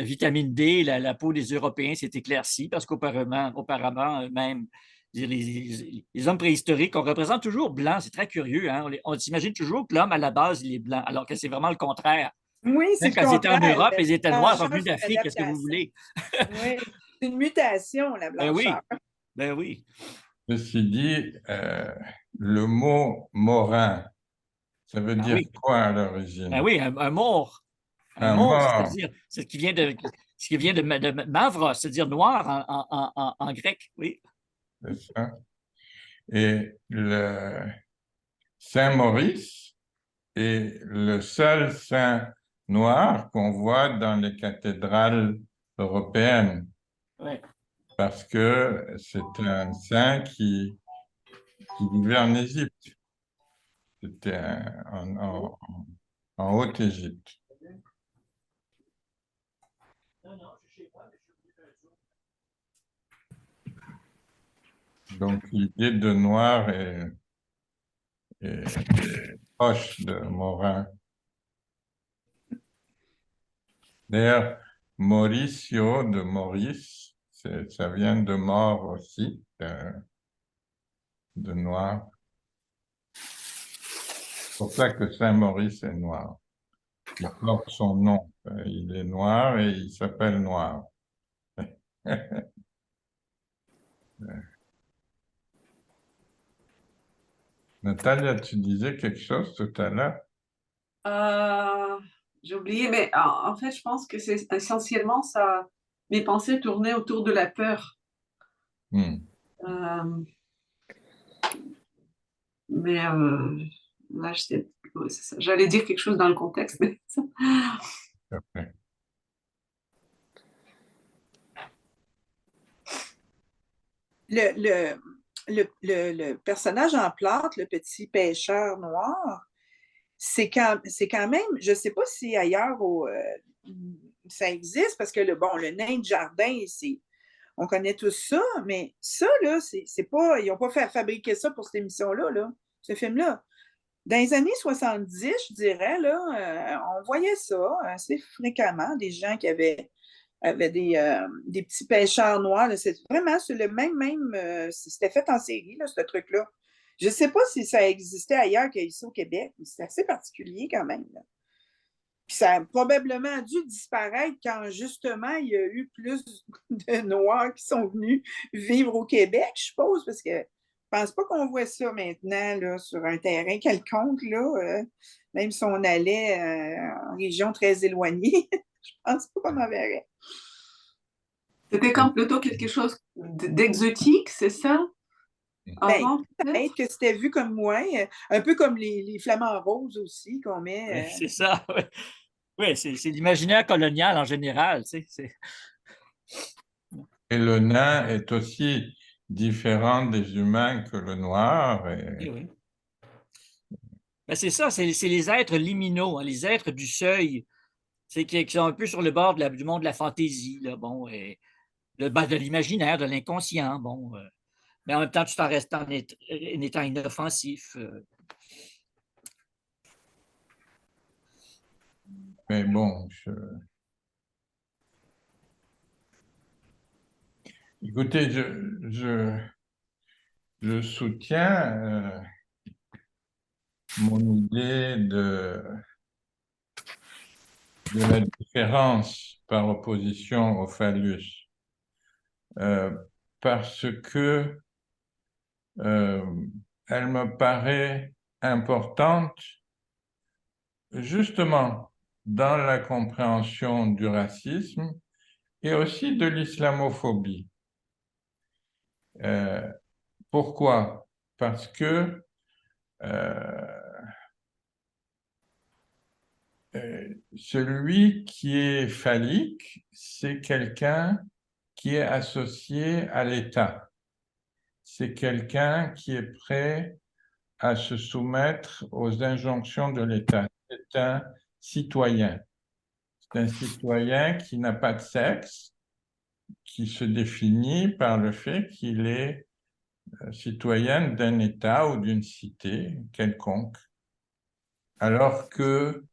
F: vitamine D, la peau des Européens s'est éclaircie parce qu'auparavant même, les hommes préhistoriques, on représente toujours blanc, c'est très curieux. Hein? On s'imagine toujours que l'homme, à la base, il est blanc, alors que c'est vraiment le contraire.
G: Oui, c'est
F: Même
G: le
F: quand ils étaient en
G: contraire.
F: Europe, ils étaient noirs, ils sont venus
G: C'est une
F: d'Afrique, qu'est-ce que vous voulez?
G: Oui, c'est une mutation, la
F: Ben oui,
G: blancheur.
F: ben oui.
A: Ceci dit, le mot morin, ça veut dire quoi à l'origine?
F: Ben oui, un mort. Un mort, c'est-à-dire ce qui vient de mavros, c'est-à-dire noir en grec, oui.
A: C'est ça. Et le Saint-Maurice est le seul saint noir qu'on voit dans les cathédrales européennes.
F: Ouais.
A: Parce que c'est un saint qui vivait en Égypte. C'était en Haute-Égypte. Donc l'idée de noir est proche de Morin. D'ailleurs, Mauricio de Maurice, ça vient de mort aussi, de noir. C'est pour ça que Saint-Maurice est noir. Il porte son nom. Il est noir et il s'appelle Noir. Natalia, tu disais quelque chose tout à l'heure?
B: J'ai oublié, mais en fait, je pense que c'est essentiellement ça. Mes pensées tournaient autour de la peur. Mais là, ouais, c'est ça. J'allais dire quelque chose dans le contexte, mais
A: Okay.
G: le personnage en plâtre, le petit pêcheur noir, c'est quand même, je ne sais pas si ailleurs ça existe, parce que le nain de jardin, on connaît tous ça, mais ça, là, c'est pas, ils n'ont pas fait fabriquer ça pour cette émission-là, là, ce film-là. Dans les années 70, je dirais, là, on voyait ça assez fréquemment, des gens qui avaient des petits pêcheurs noirs. C'est vraiment c'est le même c'était fait en série, là, ce truc-là. Je ne sais pas si ça existait ailleurs qu'ici au Québec, mais c'est assez particulier quand même, là. Puis ça a probablement dû disparaître quand justement il y a eu plus de Noirs qui sont venus vivre au Québec, je suppose, parce que je pense pas qu'on voit ça maintenant là, sur un terrain quelconque, là, même si on allait en région très éloignée, je pense pas qu'on en verrait.
B: C'était comme plutôt quelque chose d'exotique, c'est ça?
G: Ben,
B: Avant, peut-être?
G: peut-être que c'était vu comme moins, un peu comme les flamants roses aussi qu'on met.
F: C'est ça, oui. Oui, c'est l'imaginaire colonial en général, tu sais.
A: Et le nain est aussi différent des humains que le noir.
F: Oui, oui. Ben, c'est ça, c'est les êtres liminaux, hein, les êtres du seuil, qui sont un peu sur le bord du monde de la fantaisie, là, bon, et de l'imaginaire, de l'inconscient, bon. Mais en même temps, tout en restant en étant inoffensif.
A: Mais bon, écoutez, je soutiens mon idée de la différence par opposition au phallus, parce que elle me paraît importante justement dans la compréhension du racisme et aussi de l'islamophobie. Pourquoi? Parce que celui qui est phallique, c'est quelqu'un qui est associé à l'État. C'est quelqu'un qui est prêt à se soumettre aux injonctions de l'État. C'est un citoyen. C'est un citoyen qui n'a pas de sexe, qui se définit par le fait qu'il est citoyen d'un État ou d'une cité quelconque. Alors que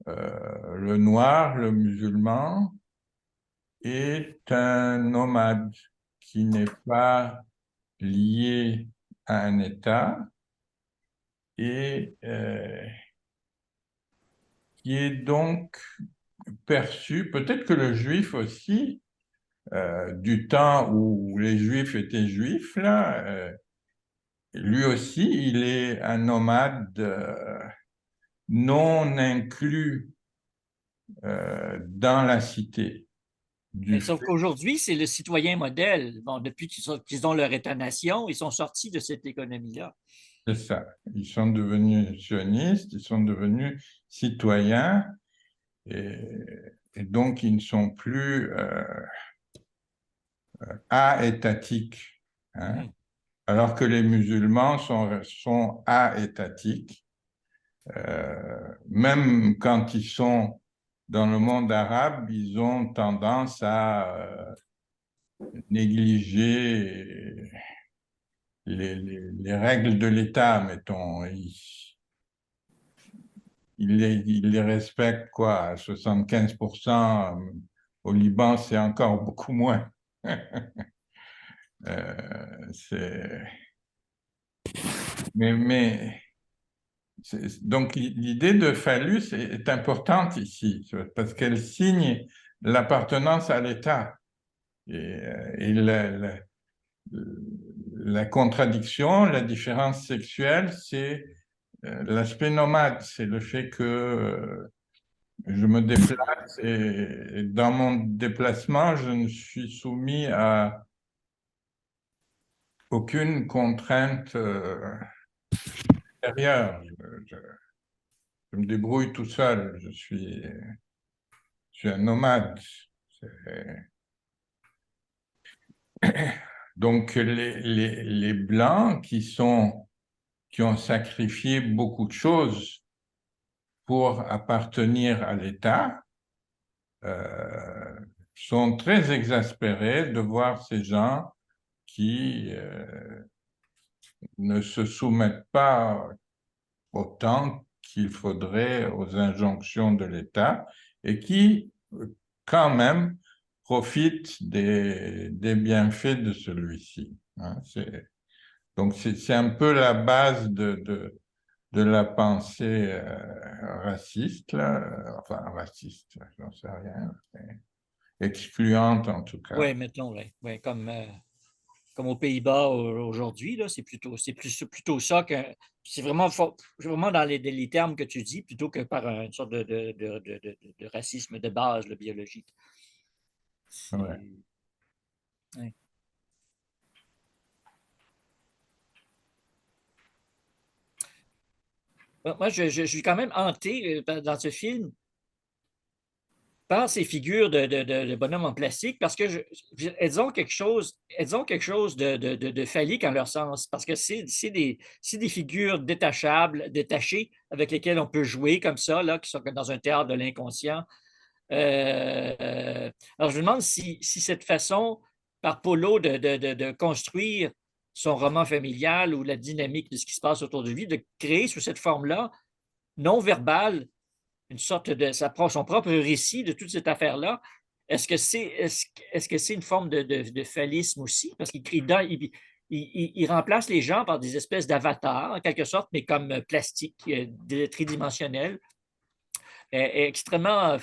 A: le noir, le musulman, est un nomade qui n'est pas lié à un État et qui est donc perçu, peut-être que le juif aussi, du temps où les juifs étaient juifs, là, lui aussi, il est un nomade non inclus dans la cité.
F: Sauf qu'aujourd'hui, c'est le citoyen modèle. Bon, depuis qu'ils ont leur État-nation, ils sont sortis de cette économie-là.
A: C'est ça. Ils sont devenus sionistes, ils sont devenus citoyens et donc ils ne sont plus a-étatiques, hein, alors que les musulmans sont a-étatiques. Même quand ils sont dans le monde arabe, ils ont tendance à négliger les règles de l'État, mettons. Ils les respectent, quoi, à 75%. Au Liban, c'est encore beaucoup moins. Mais donc l'idée de phallus est importante ici, parce qu'elle signe l'appartenance à l'État. Et la contradiction, la différence sexuelle, c'est l'aspect nomade, c'est le fait que je me déplace et dans mon déplacement, je ne suis soumis à aucune contrainte extérieure. Je me débrouille tout seul, je suis un nomade. Donc Donc, les Blancs qui ont sacrifié beaucoup de choses pour appartenir à l'État sont très exaspérés de voir ces gens qui ne se soumettent pas autant qu'il faudrait aux injonctions de l'État et qui, quand même, profitent des bienfaits de celui-ci. Hein. Donc, c'est un peu la base de la pensée raciste, là. Enfin, raciste, j'en sais rien, excluante en tout cas.
F: Oui, mettons, ouais, comme aux Pays-Bas aujourd'hui, là, c'est plutôt ça que c'est vraiment dans les termes que tu dis, plutôt que par une sorte de racisme de base, le biologique.
A: Ouais.
F: Ouais. Moi, je suis quand même hanté dans ce film par ces figures de bonhommes en plastique parce que elles ont quelque chose de phallique en leur sens, parce que c'est des figures détachées, avec lesquelles on peut jouer comme ça, là, qui sont dans un théâtre de l'inconscient. Alors, je me demande si cette façon, par Polo, de construire son roman familial ou la dynamique de ce qui se passe autour de lui, de créer sous cette forme-là, non verbale, une sorte de son propre récit de toute cette affaire-là. Est-ce que c'est une forme de phallisme aussi? Parce il remplace les gens par des espèces d'avatars, en quelque sorte, mais comme plastique, tridimensionnels, extrêmement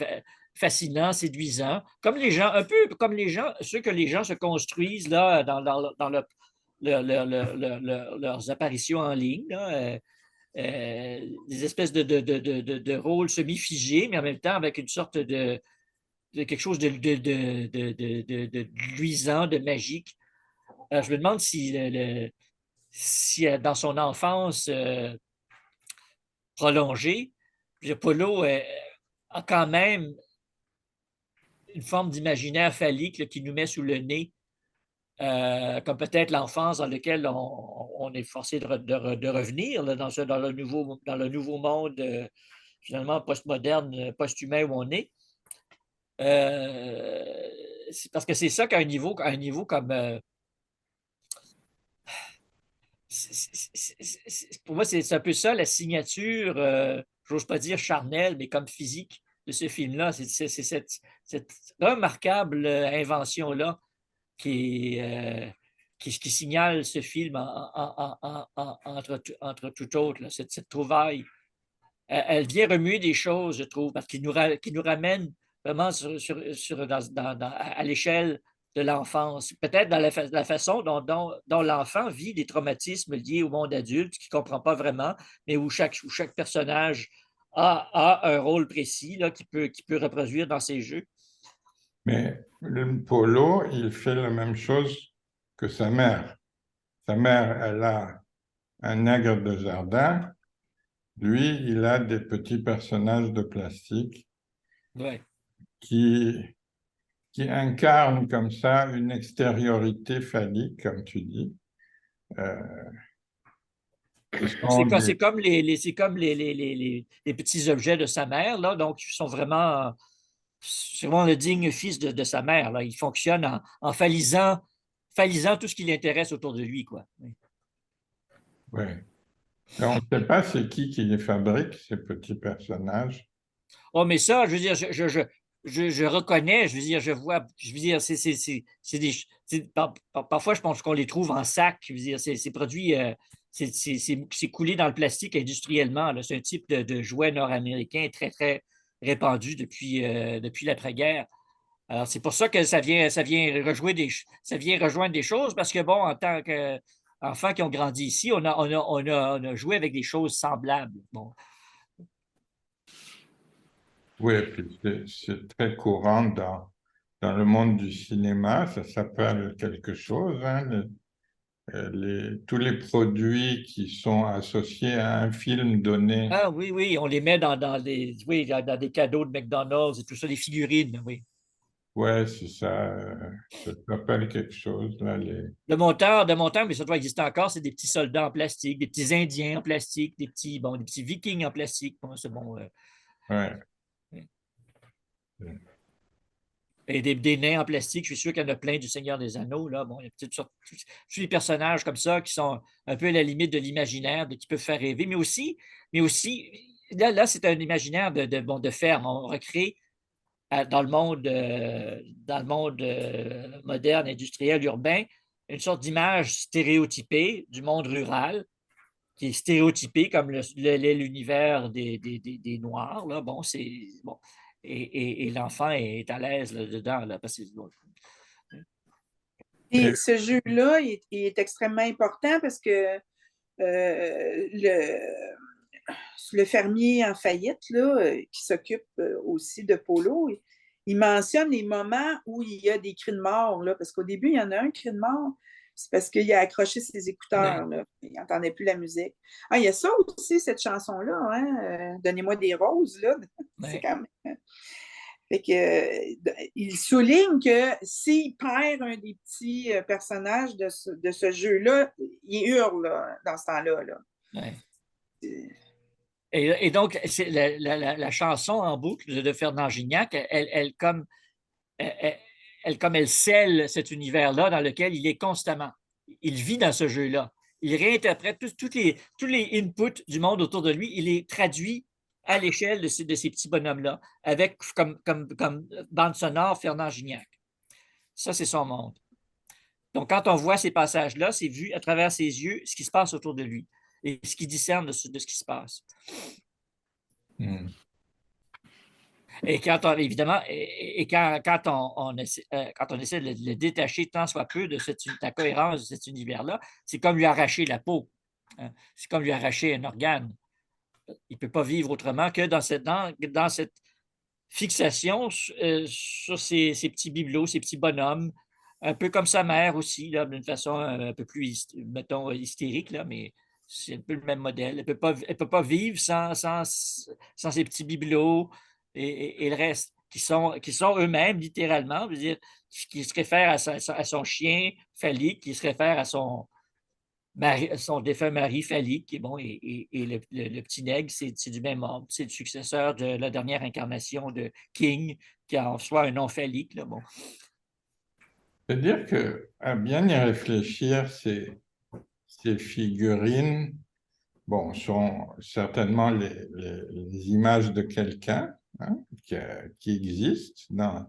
F: fascinant, séduisant, comme les gens, un peu comme ceux que les gens se construisent là, dans leurs apparitions en ligne, là, des espèces de rôles semi-figés, mais en même temps avec une sorte de quelque chose de luisant, de magique. Je me demande si dans son enfance prolongée, Polo a quand même une forme d'imaginaire phallique là, qui nous met sous le nez, comme peut-être l'enfance dans laquelle on est forcé de revenir là, dans le nouveau monde finalement postmoderne, post-humain où on est. Parce que c'est ça qu'à un niveau comme pour moi, c'est un peu ça la signature, j'ose pas dire charnelle, mais comme physique de ce film-là. C'est cette remarquable invention-là qui signale ce film entre tout autres, là, cette trouvaille. Elle vient remuer des choses, je trouve, parce qu'il nous ramène vraiment à l'échelle de l'enfance. Peut-être dans la façon dont l'enfant vit des traumatismes liés au monde adulte, qu'il ne comprend pas vraiment, mais où chaque personnage a un rôle précis là, qu'il peut reproduire dans ses jeux.
A: Mais le Polo, il fait la même chose que sa mère. Sa mère, elle a un nègre de jardin. Lui, il a des petits personnages de plastique
F: Ouais.
A: qui incarnent comme ça une extériorité phallique, comme tu dis.
F: C'est comme les petits objets de sa mère, là, donc ils sont vraiment, c'est vraiment le digne fils de sa mère. Là. Il fonctionne en phalisant tout ce qui l'intéresse autour de lui, quoi. Oui.
A: Ouais. On ne sait pas c'est qui les fabrique, ces petits personnages.
F: Oh, mais ça, je veux dire, je reconnais, je veux dire, je vois, je veux dire, parfois, je pense qu'on les trouve en sac. Je veux dire, c'est produit, c'est coulé dans le plastique industriellement. C'est un type de jouet nord-américain très, très répandu depuis l'après-guerre. Alors, c'est pour ça que ça vient rejoindre des choses, parce que, bon, en tant qu'enfants qui ont grandi ici, on a joué avec des choses semblables. Bon.
A: Oui, puis c'est très courant dans le monde du cinéma, ça s'appelle quelque chose, hein, tous les produits qui sont associés à un film donné.
F: Ah oui, on les met dans des cadeaux de McDonald's et tout ça, des figurines, oui.
A: Ouais, c'est ça. Ça te rappelle quelque chose, là,
F: De monteur, mais ça doit exister encore, c'est des petits soldats en plastique, des petits Indiens en plastique, des petits Vikings en plastique. Bon, c'est bon.
A: Ouais.
F: Et des nains en plastique, je suis sûr qu'il y en a plein du Seigneur des Anneaux. Là. Bon, il y a toutes sortes, tous les personnages comme ça qui sont un peu à la limite de l'imaginaire, qui peuvent faire rêver, mais aussi là c'est un imaginaire de ferme. On recrée dans le monde moderne, industriel, urbain, une sorte d'image stéréotypée du monde rural, qui est stéréotypé comme l'univers des Noirs. Là. Bon, c'est bon. Et l'enfant est à l'aise dedans. Là, parce que,
G: Et ce jeu-là est extrêmement important parce que le fermier en faillite, là, qui s'occupe aussi de Polo, il mentionne les moments où il y a des cris de mort, là, parce qu'au début, il y en a un cri de mort, c'est parce qu'il a accroché ses écouteurs, là, il n'entendait plus la musique. Ah, il y a ça aussi, cette chanson-là, hein, Donnez-moi des roses, là. C'est quand même. Fait que, il souligne que s'il perd un des petits personnages de ce jeu-là, il hurle là, dans ce temps-là. Là.
F: Ouais. Et donc, la chanson en boucle de Fernand Gignac, elle scelle cet univers-là dans lequel il est constamment. Il vit dans ce jeu-là. Il réinterprète tous les inputs du monde autour de lui, il les traduit à l'échelle de ces petits bonhommes-là, avec comme bande sonore Fernand Gignac. Ça, c'est son monde. Donc, quand on voit ces passages-là, c'est vu à travers ses yeux ce qui se passe autour de lui et ce qu'il discerne de ce qui se passe. Et quand on, évidemment, quand on essaie de le détacher tant soit peu de la cohérence de cet univers-là, c'est comme lui arracher la peau. Hein. C'est comme lui arracher un organe. Il ne peut pas vivre autrement que dans cette fixation sur ces petits bibelots, ces petits bonhommes, un peu comme sa mère aussi, d'une façon un peu plus, mettons, hystérique, là, mais c'est un peu le même modèle. Elle ne peut pas vivre sans ces petits bibelots et le reste, qui sont eux-mêmes, littéralement, je veux dire, qui se réfèrent à son chien phallique, qui se réfèrent à son défunt mari phallique, et, bon, et le petit nègre, c'est du même ordre. C'est le successeur de la dernière incarnation de King, qui a en soi un nom phallique. Là, bon.
A: C'est-à-dire qu'à bien y réfléchir, ces figurines, bon, sont certainement les images de quelqu'un, hein, qui existent.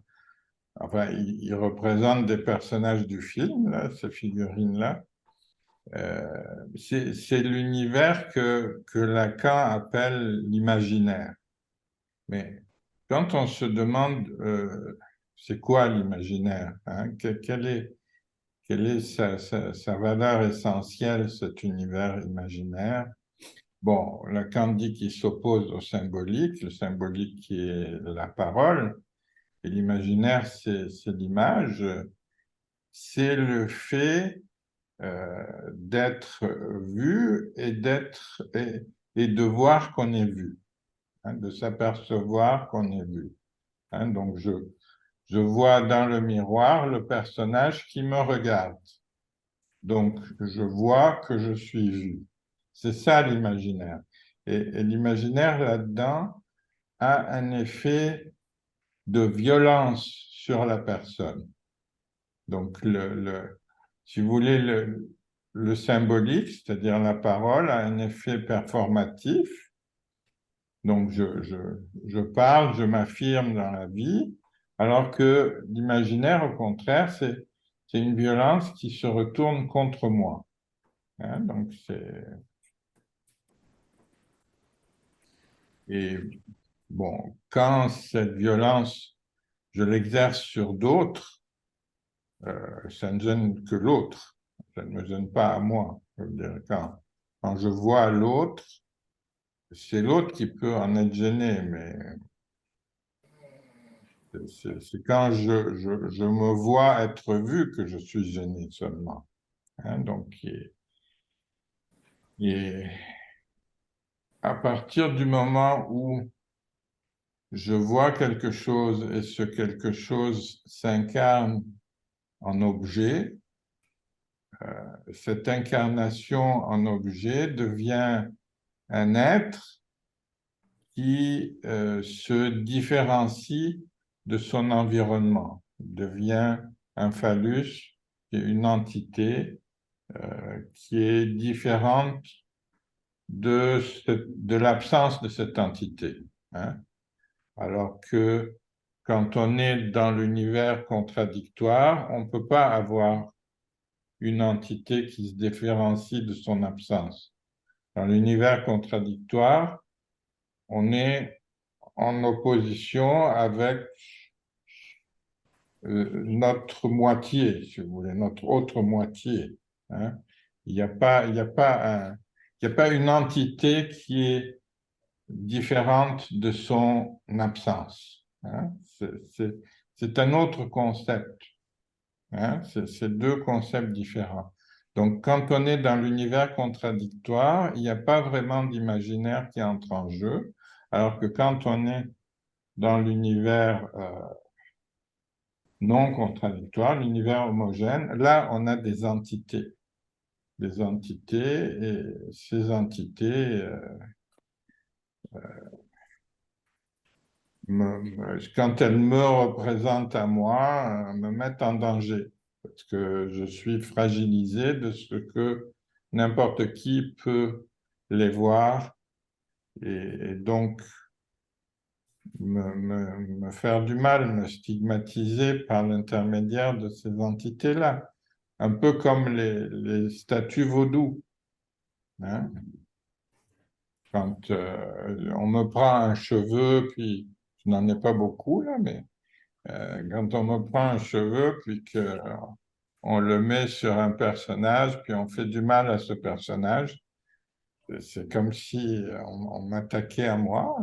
A: Enfin, ils représentent des personnages du film, là, ces figurines-là. C'est l'univers que Lacan appelle l'imaginaire. Mais quand on se demande c'est quoi l'imaginaire, hein, quelle est sa valeur essentielle, cet univers imaginaire? Bon, Lacan dit qu'il s'oppose au symbolique, le symbolique qui est la parole, et l'imaginaire, c'est l'image, c'est le fait d'être vu et de voir qu'on est vu, hein, de s'apercevoir qu'on est vu. Hein, donc, je vois dans le miroir le personnage qui me regarde. Donc, je vois que je suis vu. C'est ça l'imaginaire. Et l'imaginaire, là-dedans, a un effet de violence sur la personne. Donc, si vous voulez, le symbolique, c'est-à-dire la parole, a un effet performatif. Donc, je parle, je m'affirme dans la vie, alors que l'imaginaire, au contraire, c'est une violence qui se retourne contre moi. Hein, donc, et bon, quand cette violence, je l'exerce sur d'autres, ça ne gêne que l'autre. Ça ne me gêne pas à moi. Je veux dire, quand je vois l'autre, c'est l'autre qui peut en être gêné, mais c'est quand je me vois être vu que je suis gêné seulement. Hein, donc, à partir du moment où je vois quelque chose et ce quelque chose s'incarne en objet, cette incarnation en objet devient un être qui se différencie de son environnement, devient un phallus, qui est une entité qui est différente de l'absence de cette entité. Hein. Alors que quand on est dans l'univers contradictoire, on ne peut pas avoir une entité qui se différencie de son absence. Dans l'univers contradictoire, on est en opposition avec notre moitié, si vous voulez, notre autre moitié. Hein. Il n'y a pas, il y a pas un, il n'y a pas une entité qui est différente de son absence. Hein. C'est un autre concept. Hein. C'est deux concepts différents. Donc, quand on est dans l'univers contradictoire, il n'y a pas vraiment d'imaginaire qui entre en jeu, alors que quand on est dans l'univers non contradictoire, l'univers homogène, là, on a des entités. Des entités, et ces entités, quand elles me représentent à moi, me mettent en danger. Parce que je suis fragilisé de ce que n'importe qui peut les voir et donc me faire du mal, me stigmatiser par l'intermédiaire de ces entités-là. Un peu comme les statues vaudou. Hein. Quand on me prend un cheveu, puis je n'en ai pas beaucoup là, mais quand on me prend un cheveu, puis qu'on le met sur un personnage, puis on fait du mal à ce personnage, c'est comme si on m'attaquait à moi.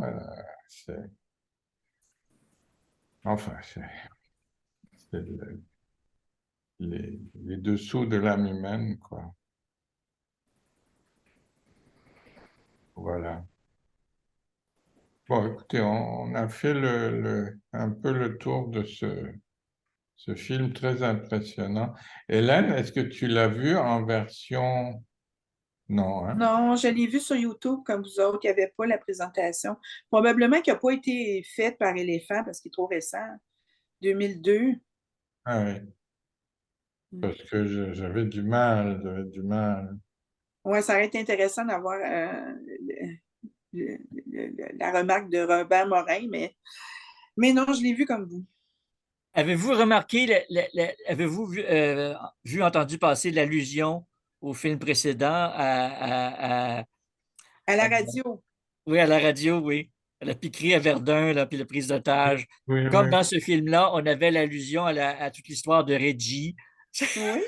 A: Enfin, c'est les dessous de l'âme humaine, quoi. Voilà. Bon, écoutez, on a fait un peu le tour de ce film très impressionnant. Hélène, est-ce que tu l'as vu en version... Non, hein?
G: Non, je l'ai vu sur YouTube comme vous autres, il n'y avait pas la présentation. Probablement qu'il n'a pas été fait par Éléphant parce qu'il est trop récent, 2002.
A: Ah oui, parce que j'avais du mal.
G: Ouais, ça aurait été intéressant d'avoir la remarque de Robert Morin, mais non, je l'ai vu comme vous.
F: Avez-vous remarqué, avez-vous entendu passer l'allusion au film précédent
G: À la radio.
F: oui, à la radio, oui. À la piquerie à Verdun, là, puis la prise d'otage.
A: Oui,
F: Comme
A: oui.
F: dans ce film-là, on avait l'allusion à toute l'histoire de Reggie.
G: Oui.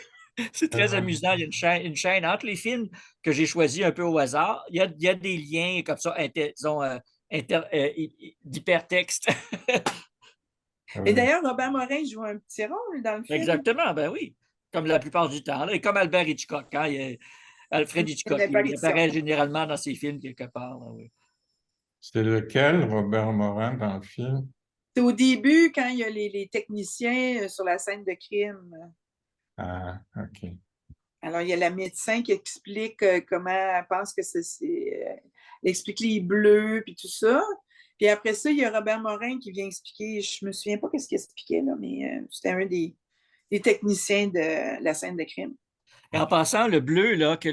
F: C'est très amusant. Il y a une chaîne entre les films que j'ai choisis un peu au hasard. Il y a des liens comme ça, d'hypertexte.
G: Et d'ailleurs, Robert Morin joue un petit rôle dans le film.
F: Exactement, ben oui. Comme la plupart du temps. Là. Et comme Albert Hitchcock. Hein, Alfred Hitchcock, il apparaît généralement dans ses films quelque part. Là, oui.
A: C'est lequel, Robert Morin, dans le film?
G: C'est au début, quand il y a les techniciens sur la scène de crime.
A: Ah, OK.
G: Alors, il y a la médecin qui explique comment elle pense que elle explique les bleus, puis tout ça. Puis après ça, il y a Robert Morin qui vient expliquer, je me souviens pas qu'est-ce qu'il expliquait, là, mais c'était un des techniciens de la scène de crime.
F: Et en passant, le bleu là, que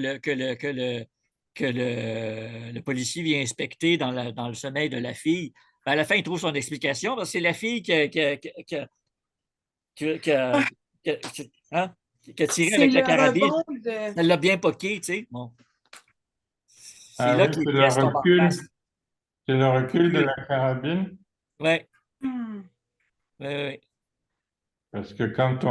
F: le policier vient inspecter dans le sommeil de la fille, ben, à la fin, il trouve son explication parce que c'est la fille qui a tiré avec la carabine. Elle l'a bien poqué, tu sais. Bon. C'est
A: Ah
F: là
A: oui,
F: que les
A: c'est le
F: pièces tombent en place.
A: C'est le recul de la carabine?
F: Oui.
G: Hmm.
F: Oui.
A: Parce que quand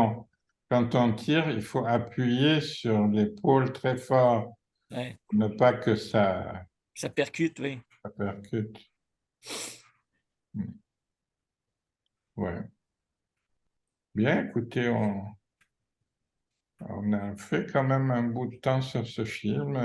A: on tire, il faut appuyer sur l'épaule très fort
F: Ouais.
A: pour ne pas que ça
F: percute, oui.
A: Ça percute. Ouais. Bien, écoutez, on a fait quand même un bout de temps sur ce film.